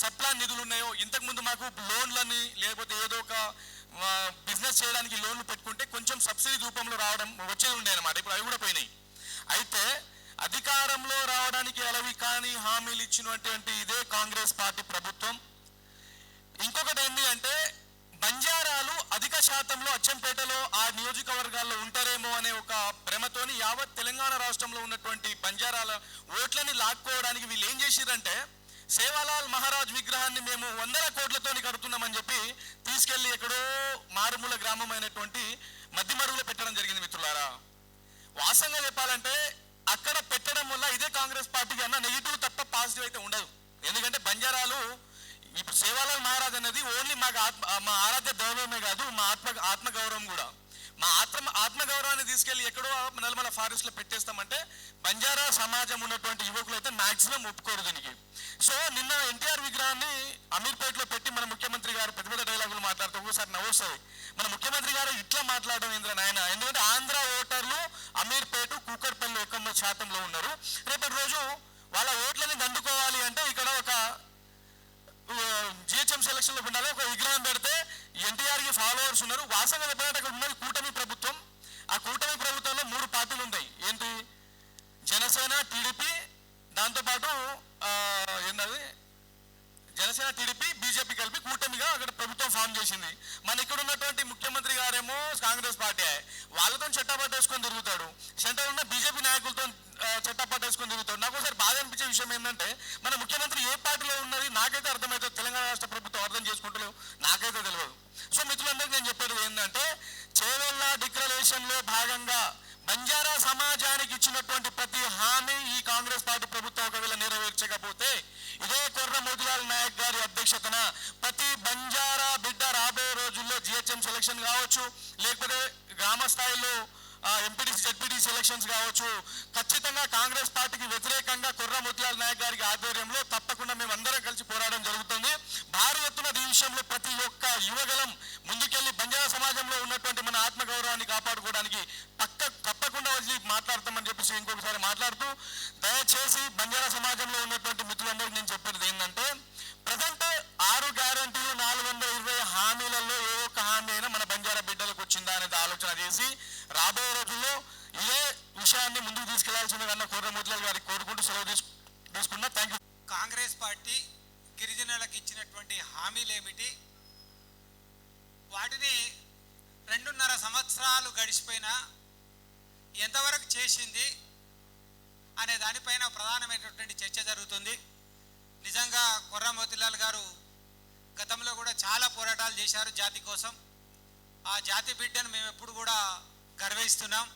సప్లాన్ నిధులు ఉన్నాయో, ఇంతకుముందు మాకు లోన్లని లేకపోతే ఏదో ఒక బిజినెస్ చేయడానికి లోన్లు పెట్టుకుంటే కొంచెం సబ్సిడీ రూపంలో వచ్చేది ఉండే అనమాట. ఇప్పుడు అవి కూడా పోయినాయి. అయితే అధికారంలో రావడానికి అలవి కానీ హామీలు ఇచ్చినటువంటి ఇదే కాంగ్రెస్ పార్టీ ప్రభుత్వం. ఇంకొకటి ఏంటి అంటే బంజారాలు అధిక శాతంలో అచ్చంపేటలో ఆ నియోజకవర్గాల్లో ఉంటారేమో అనే ఒక భ్రమతోని యావత్ తెలంగాణ రాష్ట్రంలో ఉన్నటువంటి బంజారాల ఓట్లని లాక్కోవడానికి వీళ్ళు ఏం చేసిరంటే సేవాలాల్ మహారాజ్ విగ్రహాన్ని మేము 100 కోట్లతోని కడుతున్నామని చెప్పి తీసుకెళ్లి ఎక్కడో మారుమూల గ్రామం అయినటువంటి మధ్యమడుగులో పెట్టడం జరిగింది మిత్రులారా. వాస్తవంగా చెప్పాలంటే అక్కడ పెట్టడం వల్ల ఇదే కాంగ్రెస్ పార్టీకి అన్న నెగిటివ్ తప్ప పాజిటివ్ అయితే ఉండదు. ఎందుకంటే బంజారాలు ఇప్పుడు సేవాలాల్ మహారాజ్ అనేది ఓన్లీ మా ఆరాధ్య దైవమే కాదు, మా ఆత్మగౌరవం కూడా. మా ఆత్మగౌరవాన్ని తీసుకెళ్లి ఎక్కడో నల్మల ఫారెస్ట్ లో పెట్టేస్తామంటే బంజారా సమాజం ఉన్నటువంటి యువకులు అయితే మాక్సిమం ఒప్పుకోరు దీనికి. సో నిన్న ఎన్టీఆర్ విగ్రహాన్ని అమీర్పేటలో పెట్టి మన ముఖ్యమంత్రి గారు పెద్ద పెద్ద డైలాగులు మాట్లాడుతూ ఒకసారి నవ్వొస్తుంది. మన ముఖ్యమంత్రి గారు ఇట్లా మాట్లాడడం ఏంద్ర నాయన, ఎందుకంటే ఆంధ్ర ఓటర్లు అమీర్పేట కూకట్పల్లి 1% ఉన్నారు. రేపటి రోజు వాళ్ళ ఓట్లని దండుకోవాలి అంటే ఇక్కడ ఒక జిహెచ్ఎంసీ ఎలక్షన్లో ఉండాలి, ఒక విగ్రహం పెడితే ఎన్టీఆర్కి ఫాలోవర్స్ ఉన్నారు. వాస్తవంగా చెప్పినట్టు అక్కడ ఉన్నది కూటమి ప్రభుత్వం. ఆ కూటమి ప్రభుత్వంలో 3 పార్టీలు ఉన్నాయి. ఏంటి? జనసేన, టీడీపీ, దాంతోపాటు ఏంటది జనసేన, టీడీపీ, బీజేపీ కలిపి కూటమిగా అక్కడ ప్రభుత్వం ఫామ్ చేసింది. మన ఇక్కడ ఉన్నటువంటి ముఖ్యమంత్రి గారేమో కాంగ్రెస్ పార్టీ, వాళ్ళతో చట్టాపట్టేసుకొని తిరుగుతాడు. సెంటర్ ఉన్న బీజేపీ నాయకులతో చట్టాపట్టేసుకొని తిరుగుతాడు. నాకు ఒకసారి బాధ అనిపించే విషయం ఏంటంటే మన ముఖ్యమంత్రి ఏ పార్టీలో ఉన్నది నాకైతే అర్థమవుతుంది, తెలంగాణ రాష్ట్ర ప్రభుత్వం అర్థం చేసుకుంటలేవు, నాకైతే తెలియదు. సో మిత్రులందరికీ నేను చెప్పేది ఏంటంటే చేవెళ్ళ డిక్లరేషన్లో భాగంగా బంజారా సమాజానికి ఇచ్చినటువంటి ప్రతి హామీ ఈ కాంగ్రెస్ పార్టీ ప్రభుత్వం ఒకవేళ నెరవేర్చకపోతే ఇదే కొర్ర మోతిలాల్ నాయక్ గారి అధ్యక్షతన ప్రతి బంజారా బిడ్డ రాబోయే రోజుల్లో జిహెచ్ఎం సెలక్షన్ కావచ్చు, లేకపోతే గ్రామ స్థాయిలో ఎంపీటీసీ జెడ్పీటీసీ ఎలక్షన్స్ కావచ్చు, ఖచ్చితంగా కాంగ్రెస్ పార్టీకి వ్యతిరేకంగా కొర్ర మోతిలాల్ నాయక్ గారికి ఆధ్వర్యంలో తప్పకుండా మేము అందరం కలిసి పోరాడడం జరుగుతుంది. భారీ ఎత్తున ఈ విషయంలో ప్రతి ఒక్క యువగలం ముందుకెళ్లి బంజారా సమాజంలో ఉన్నటువంటి మన ఆత్మగౌరవాన్ని కాపాడుకోవడానికి తప్పకుండా వచ్చి మాట్లాడతామని చెప్పేసి ఇంకొకసారి మాట్లాడుతూ, దయచేసి బంజారా సమాజంలో ఉన్నటువంటి మిత్రులందరికీ నేను చెప్పేది ఏంటంటే ప్రజెంట్ 6 గ్యారంటీలు 420 హామీలలో ఏ ఒక్క హామీ అయినా మన బంజారా బిడ్డలకు వచ్చిందా అనేది ఆలోచన చేసి రాబోయే రోజుల్లో ఇదే విషయాన్ని ముందుకు తీసుకెళ్లాల్సిందిగా అన్న కొర్ర మోతిలాల్ గారికి కోరుకుంటూ సెలవు తీసుకున్నా. Thank you. కాంగ్రెస్ పార్టీ గిరిజనులకు ఇచ్చినటువంటి హామీలు ఏమిటి, వాటిని 2.5 సంవత్సరాలు గడిచిపోయినా ఎంతవరకు చేసింది అనే దానిపైన ప్రధానమైనటువంటి చర్చ జరుగుతుంది. నిజంగా కొర్ర మోతిలాల్ గారు గతంలో కూడా చాలా పోరాటాలు చేశారు జాతి కోసం. ఆ జాతి బిడ్డను మేము ఎప్పుడు కూడా గర్విస్తున్నాం.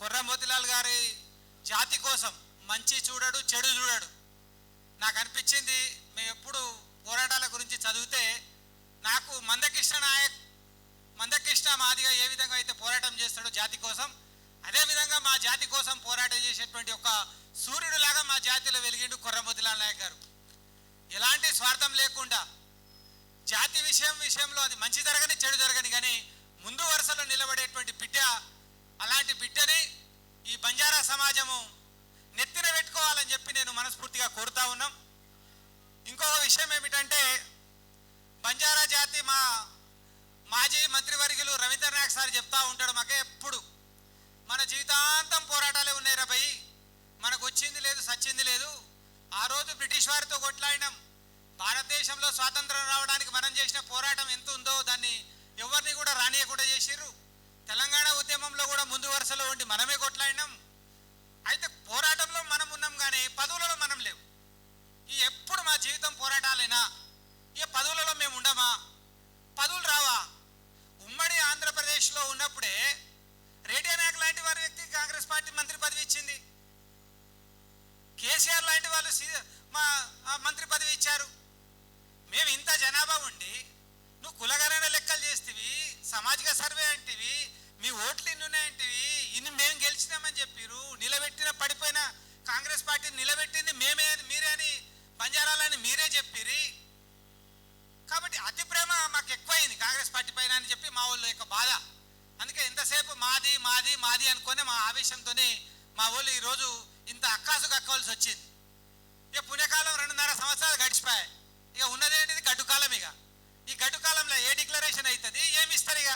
కొర్ర మోతిలాల్ గారి జాతి కోసం మంచి చూడడు, చెడు చూడడు. నాకు అనిపించింది మేము ఎప్పుడు పోరాటాల గురించి చదివితే నాకు మందకృష్ణ మాదిగా ఏ విధంగా అయితే పోరాటం చేస్తాడో జాతి కోసం, అదేవిధంగా మా జాతి కోసం పోరాటం చేసేటువంటి ఒక సూర్యుడిలాగా మా జాతిలో వెలిగిండు కొర్ర మోతిలాల్ నాయక్ గారు. ఎలాంటి స్వార్థం లేకుండా జాతి విషయంలో అది మంచి జరగని చెడు జరగని కానీ ముందు వరుసలో నిలబడేటువంటి బిడ్డ, అలాంటి బిడ్డని ఈ బంజారా సమాజము నెత్తిన పెట్టుకోవాలని చెప్పి నేను మనస్ఫూర్తిగా కోరుతా ఉన్నాం. ఇంకొక విషయం ఏమిటంటే బంజారా జాతి మా మాజీ మంత్రివర్యులు రవీంద్ర నాయక్ సార్ చెప్తా ఉంటాడు, మాకే ఎప్పుడు మన జీవితాంతం పోరాటాలే ఉన్నాయి రా భయ్, మనకు వచ్చింది లేదు సచ్చింది లేదు. ఆ రోజు బ్రిటిష్ వారితో కొట్లాడినాం, భారతదేశంలో స్వాతంత్రం రావడానికి మనం చేసిన పోరాటం ఎంత ఉందో దాన్ని ఎవరిని కూడా రానియకుండా చేసిర్రు. తెలంగాణ ఉద్యమంలో కూడా ముందు వరుసలో ఉండి మనమే కొట్లాడినాం. అయితే పోరాటంలో మనం ఉన్నాం కానీ పదవులలో మనం లేవు. ఈ ఎప్పుడు మా జీవితం పోరాటాలైనా ఇక పదవులలో మేము ఉండమా? పదవులు రావా? ఉమ్మడి ఆంధ్రప్రదేశ్లో ఉన్నప్పుడే రేడియో నాయక్ లాంటి వారి వ్యక్తికి కాంగ్రెస్ పార్టీ మంత్రి పదవి ఇచ్చింది. కేసీఆర్ లాంటి వాళ్ళు మా మంత్రి పదవి ఇచ్చారు. మేము ఇంత జనాభా ఉండి నువ్వు కులగణన లెక్కలు చేస్తేవి, సామాజిక సర్వే అంటివి, మీ ఓట్లు ఇన్ని ఉన్నాయంటివి, ఇన్ని మేము గెలిచినామని చెప్పిరు. నిలబెట్టిన పడిపోయిన కాంగ్రెస్ పార్టీని నిలబెట్టింది మీరే అని బంజారాలని మీరే చెప్పిరి. కాబట్టి అతి ప్రేమ మాకు ఎక్కువైంది కాంగ్రెస్ పార్టీ పైన అని చెప్పి మా వాళ్ళు యొక్క బాధ. అందుకే ఎంతసేపు మాది మాది మాది అనుకునే మా ఆవేశంతోనే మా వాళ్ళు ఈరోజు ఇంత అక్కాసు కక్కవలసి వచ్చింది. ఇక పుణ్యకాలం 2.5 సంవత్సరాలు గడిచిపోయాయి. ఇక ఉన్నదేంటిది గడ్డు కాలం. ఇక ఈ గడ్డు కాలంలో ఏ డిక్లరేషన్ అవుతుంది, ఏమి ఇస్తారు? ఇక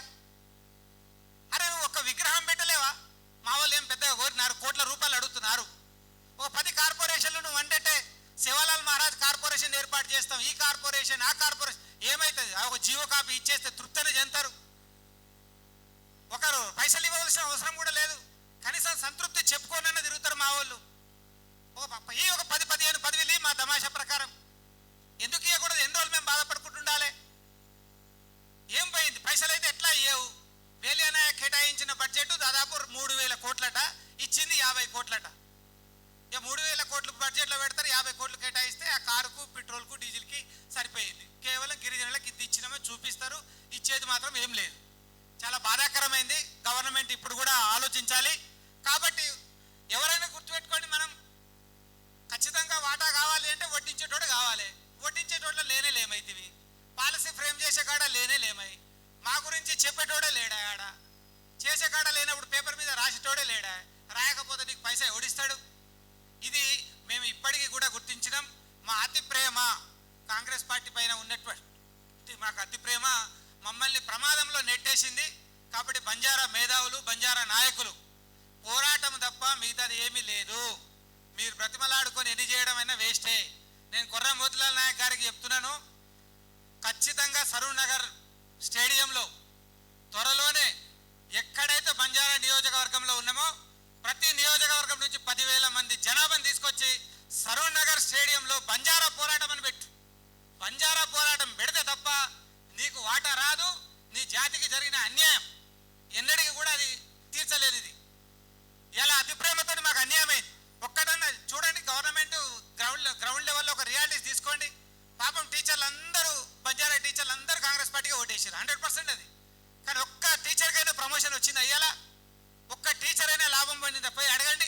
అరే నువ్వు ఒక విగ్రహం పెట్టలేవా? మా వాళ్ళు ఏం పెద్దగా కోరినారు, కోట్ల రూపాయలు అడుగుతున్నారు. ఒక 10 కార్పొరేషన్లు నువ్వు అంటే శివలాల్ మహారాజ్ కార్పొరేషన్ ఏర్పాటు చేస్తాం, ఈ కార్పొరేషన్ ఆ కార్పొరేషన్ ఏమవుతుంది? ఒక జీవో కాపీ ఇచ్చేస్తే తృప్తిని చెందుతారు. ఒకరు పైసలు ఇవ్వవలసిన అవసరం కూడా లేదు, కనీసం సంతృప్తి చెప్పుకోనన్నా తిరుగుతారు మా వాళ్ళు. ఒక 10-15 పదవిలు మా తమాషా ప్రకారం ఎందుకు ఇవ్వకూడదు? ఎన్ని రోజులు మేము బాధపడుకుంటుండాలి? ఏం పోయింది? పైసలు అయితే ఎట్లా ఇవ్వవు? వేలియానా కేటాయించిన బడ్జెట్ దాదాపు 3,000 కోట్లట, ఇచ్చింది 50 కోట్లట. ఇక 3,000 కోట్లు బడ్జెట్లో పెడతారు, 50 కోట్లు కేటాయిస్తే ఆ కారుకు పెట్రోల్కు డీజిల్కి సరిపోయింది. కేవలం గిరిజనులకు ఇది ఇచ్చినామో చూపిస్తారు, ఇచ్చేది మాత్రం ఏం లేదు. చాలా బాధాకరమైంది. గవర్నమెంట్ ఇప్పుడు కూడా ఆలోచించాలి. కాబట్టి ఎవరైనా గుర్తుపెట్టుకోండి, మనం ఖచ్చితంగా వాటా కావాలి అంటే వడ్డించేటోడు కావాలి. వడ్డించేటోళ్ళు లేమైతివి, పాలసీ ఫ్రేమ్ చేసే కాడ లేమై, మా గురించి చెప్పేటోడే లేడా, ఆడ చేసే కాడ లేనప్పుడు పేపర్ మీద రాసేటోడే లేడా, రాయకపోతే నీకు పైసా ఓడిస్తాడు. ఇది మేము ఇప్పటికీ కూడా గుర్తించినాం. మా అతి ప్రేమ కాంగ్రెస్ పార్టీ పైన ఉన్నటువంటి మాకు అతి ప్రేమ మమ్మల్ని ప్రమాదంలో నెట్టేసింది. కాబట్టి బంజారా మేధావులు, బంజారా నాయకులు పోరాటం తప్ప మిగతాది ఏమీ లేదు. మీరు బ్రతిమలాడుకొని ఎన్ని చేయడమైనా వేస్టే. నేను కొర్ర మోతిలాల్ నాయక్ గారికి చెప్తున్నాను, ఖచ్చితంగా సరూర్ నగర్ స్టేడియంలో త్వరలోనే ఎక్కడైతే బంజారా నియోజకవర్గంలో ఉన్నామో ప్రతి నియోజకవర్గం నుంచి 10,000 మంది జనాభాను తీసుకొచ్చి సరూర్ నగర్ స్టేడియంలో బంజారా పోరాటం అని పెట్టు. బంజారా పోరాటం పెడితే తప్ప నీకు వాటా రాదు. నీ జాతికి జరిగిన అన్యాయం ఎన్నడికి కూడా అది తీర్చలేదు. ఇది ఇలా అతి ప్రేమతో మాకు అన్యాయమైంది. ఒక్కడన్నా చూడండి, గవర్నమెంట్ గ్రౌండ్ లెవెల్లో ఒక రియాలిటీస్ తీసుకోండి. పాపం టీచర్లు అందరూ, బంజారా టీచర్లు అందరూ కాంగ్రెస్ పార్టీకి ఓటేసారు 100%. అది కానీ ఒక్క టీచర్కైనా ప్రమోషన్ వచ్చింది అయ్యాలా? ఒక్క టీచర్ అయినా లాభం పొందిందా? పోయి అడగండి.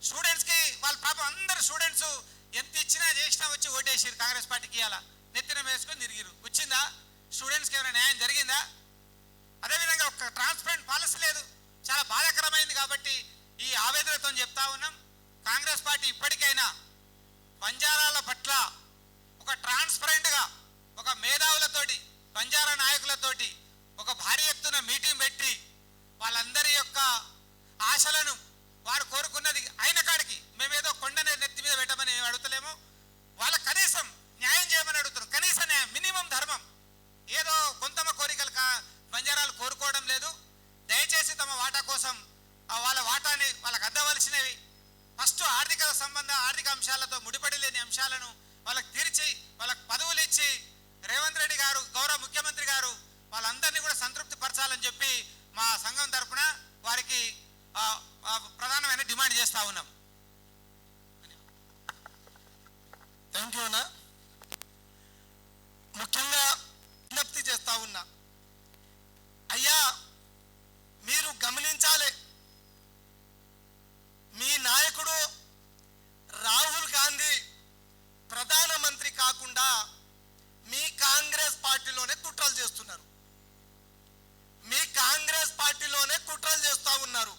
స్టూడెంట్స్కి వాళ్ళ పాపం అందరు స్టూడెంట్స్ ఎంత ఇచ్చినా చేసినా వచ్చి ఓటేసారు కాంగ్రెస్ పార్టీకి. ఇవ్వాలా నెత్తిన వేసుకొని తిరిగిరు. వచ్చిందా? స్టూడెంట్స్కి ఏమైనా న్యాయం జరిగిందా? అదేవిధంగా ఒక ట్రాన్స్పరెంట్ పాలసీ లేదు. చాలా బాధాకరమైంది. కాబట్టి ఈ ఆవేదనతో చెప్తా ఉన్నాం, కాంగ్రెస్ పార్టీ ఇప్పటికైనా బంజారాల పట్ల ఒక ట్రాన్స్పరెంట్గా ఒక మేధావులతోటి, బంజారా నాయకులతోటి ఒక భారీ ఎత్తున మీటింగ్ పెట్టి వాళ్ళందరి యొక్క ఆశలను, వారు కోరుకున్నది అయిన కాడికి, మేమేదో కొండనే నెత్తి మీద పెట్టమని అడుగుతలేము. వాళ్ళ కనీసం న్యాయం చేయమని అడుగుతున్నాం. కనీస న్యాయం, మినిమం ధర్మం. ఏదో కొంతమ కోరికలు బంజారాలు కోరుకోవడం లేదు. దయచేసి తమ వాటా కోసం వాళ్ళ వాటాని వాళ్ళకి అద్దవలసినవి ఫస్ట్ ఆర్థిక అంశాలతో ముడిపడి లేని అంశాలను వాళ్ళకి తీర్చి, వాళ్ళకి పదవులు ఇచ్చి రేవంత్ రెడ్డి గారు, గౌరవ ముఖ్యమంత్రి గారు వాళ్ళందరినీ కూడా సంతృప్తి పరచాలని చెప్పి మా సంఘం తరఫున వారికి ప్రధానమైన డిమాండ్ చేస్తూ ఉన్నాం. థ్యాంక్ యూ అన్న. ముఖ్యంగా విజ్ఞప్తి చేస్తా ఉన్నా, అయ్యా మీరు గమనించాలి, మీ నాయకుడు రాహుల్ గాంధీ ప్రధానమంత్రి కాకుండా మీ కాంగ్రెస్ పార్టీలోనే కుట్రలు చేస్తున్నారు. మీ కాంగ్రెస్ పార్టీలోనే కుట్రలు చేస్తూ ఉన్నారు.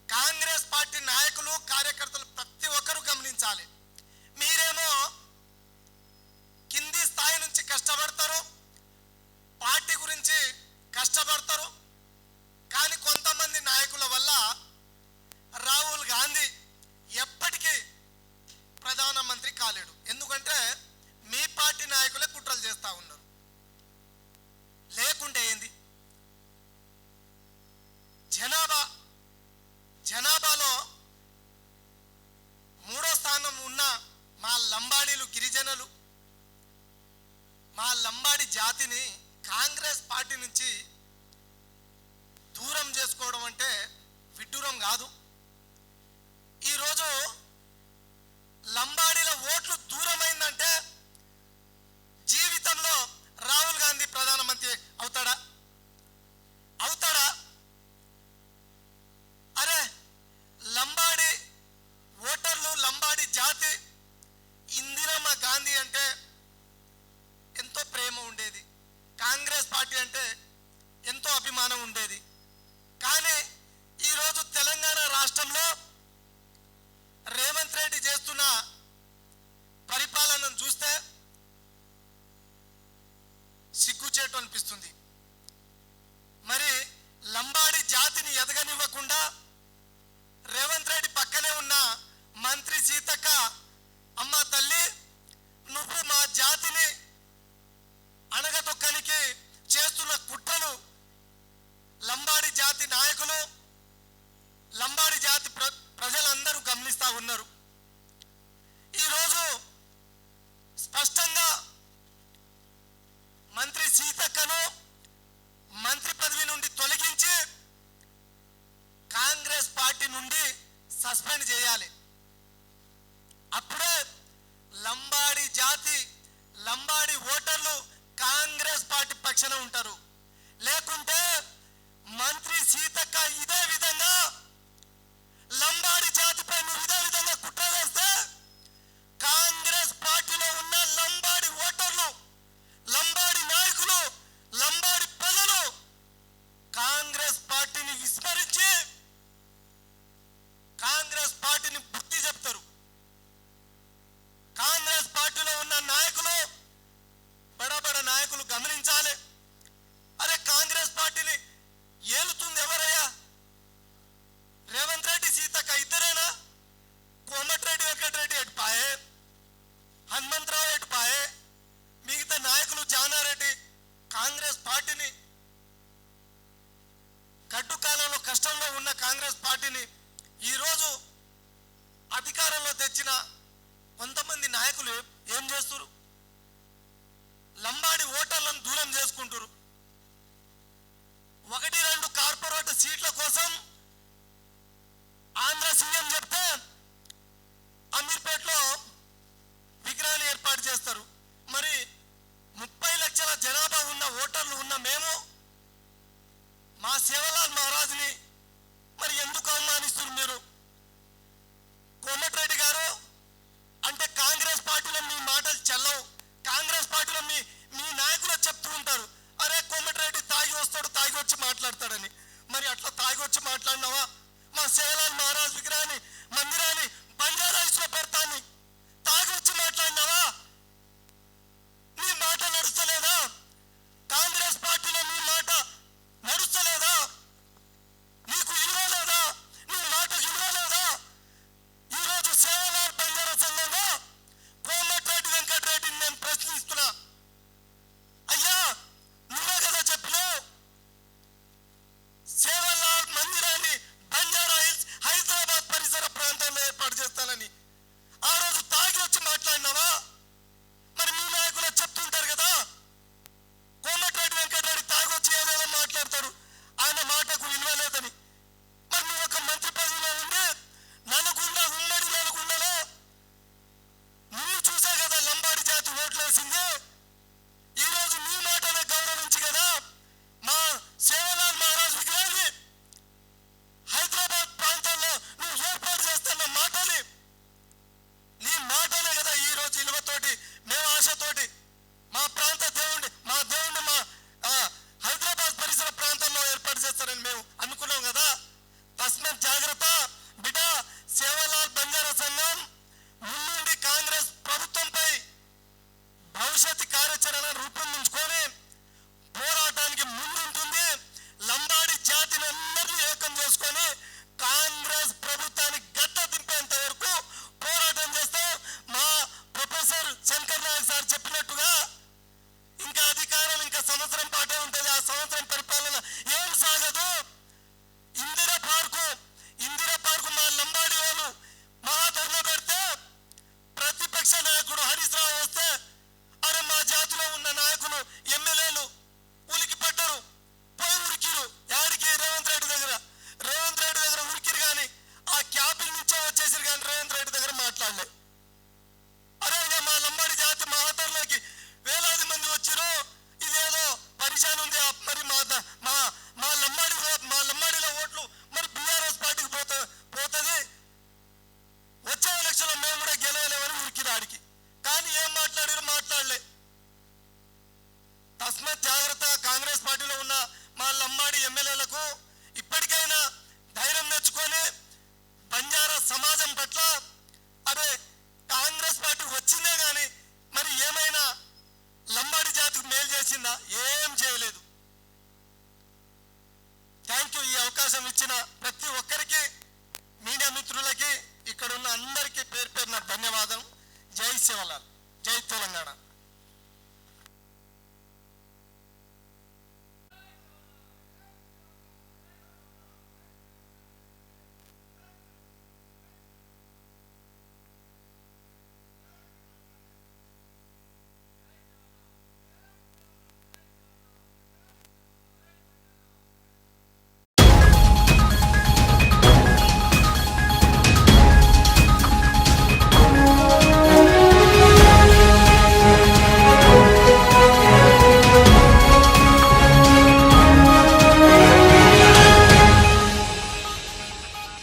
కాంగ్రెస్ పార్టీ నాయకులు, కార్యకర్తలు ప్రతి ఒక్కరూ గమనించాలి. మీరేమో కింది స్థాయి నుంచి కష్టపడతారు, పార్టీ గురించి కష్టపడతారు, కానీ కొంతమంది నాయకుల జాతిని కాంగ్రెస్ పార్టీ నుంచి దూరం చేసుకోవడం అంటే విడ్డూరం కాదు. ఈరోజు లంబాడీల ఓట్లు దూరమైందంటే జీవితంలో రాహుల్ గాంధీ ప్రధానమంత్రి అవుతాడా? అరే, లంబాడీ ఓటర్లు, లంబాడీ జాతి, ఇందిరమ్మ గాంధీ అంటే ఎంతో ప్రేమ ఉండేది, కాంగ్రెస్ పార్టీ అంటే ఎంతో అభిమానం ఉండేది. కానీ ఈరోజు తెలంగాణ రాష్ట్రంలో రేవంత్ రెడ్డి చేస్తున్న పరిపాలనను చూస్తే సిగ్గుచేటు అనిపిస్తుంది. మరి లంబాడి జాతిని ఎదగనివ్వకుండా రేవంత్ రెడ్డి పక్కనే ఉన్న మంత్రి సీతక్క, అమ్మ తల్లి, నువ్వు మా జాతిని అణగదొక్కనికి చేస్తున్న కుట్రలు లంబాడి జాతి నాయకులు, లంబాడి జాతి ప్రజలందరూ గమనిస్తూ ఉన్నారు. ఈరోజు స్పష్టంగా మంత్రి సీతక్కను మంత్రి పదవి నుండి తొలగించి కాంగ్రెస్ పార్టీ నుండి సస్పెండ్ చేయాలి. అప్పుడే లంబాడి జాతి, లంబాడి ఓటర్లు కాంగ్రెస్ పార్టీ పక్షాన ఉంటారు. లేకుంటే మంత్రి సీతక్క ఇదే విధంగా లంబాడి జాతిపై నువ్వు ఇదే విధంగా కుట్ర వేస్తే కాంగ్రెస్ పార్టీలో ఉన్న లంబాడి ఓటర్లు, లంబాడి నాయకులు, లంబాడి ప్రజలు కాంగ్రెస్ పార్టీని విస్మరించి కాంగ్రెస్ పార్టీ వాళ్ళే.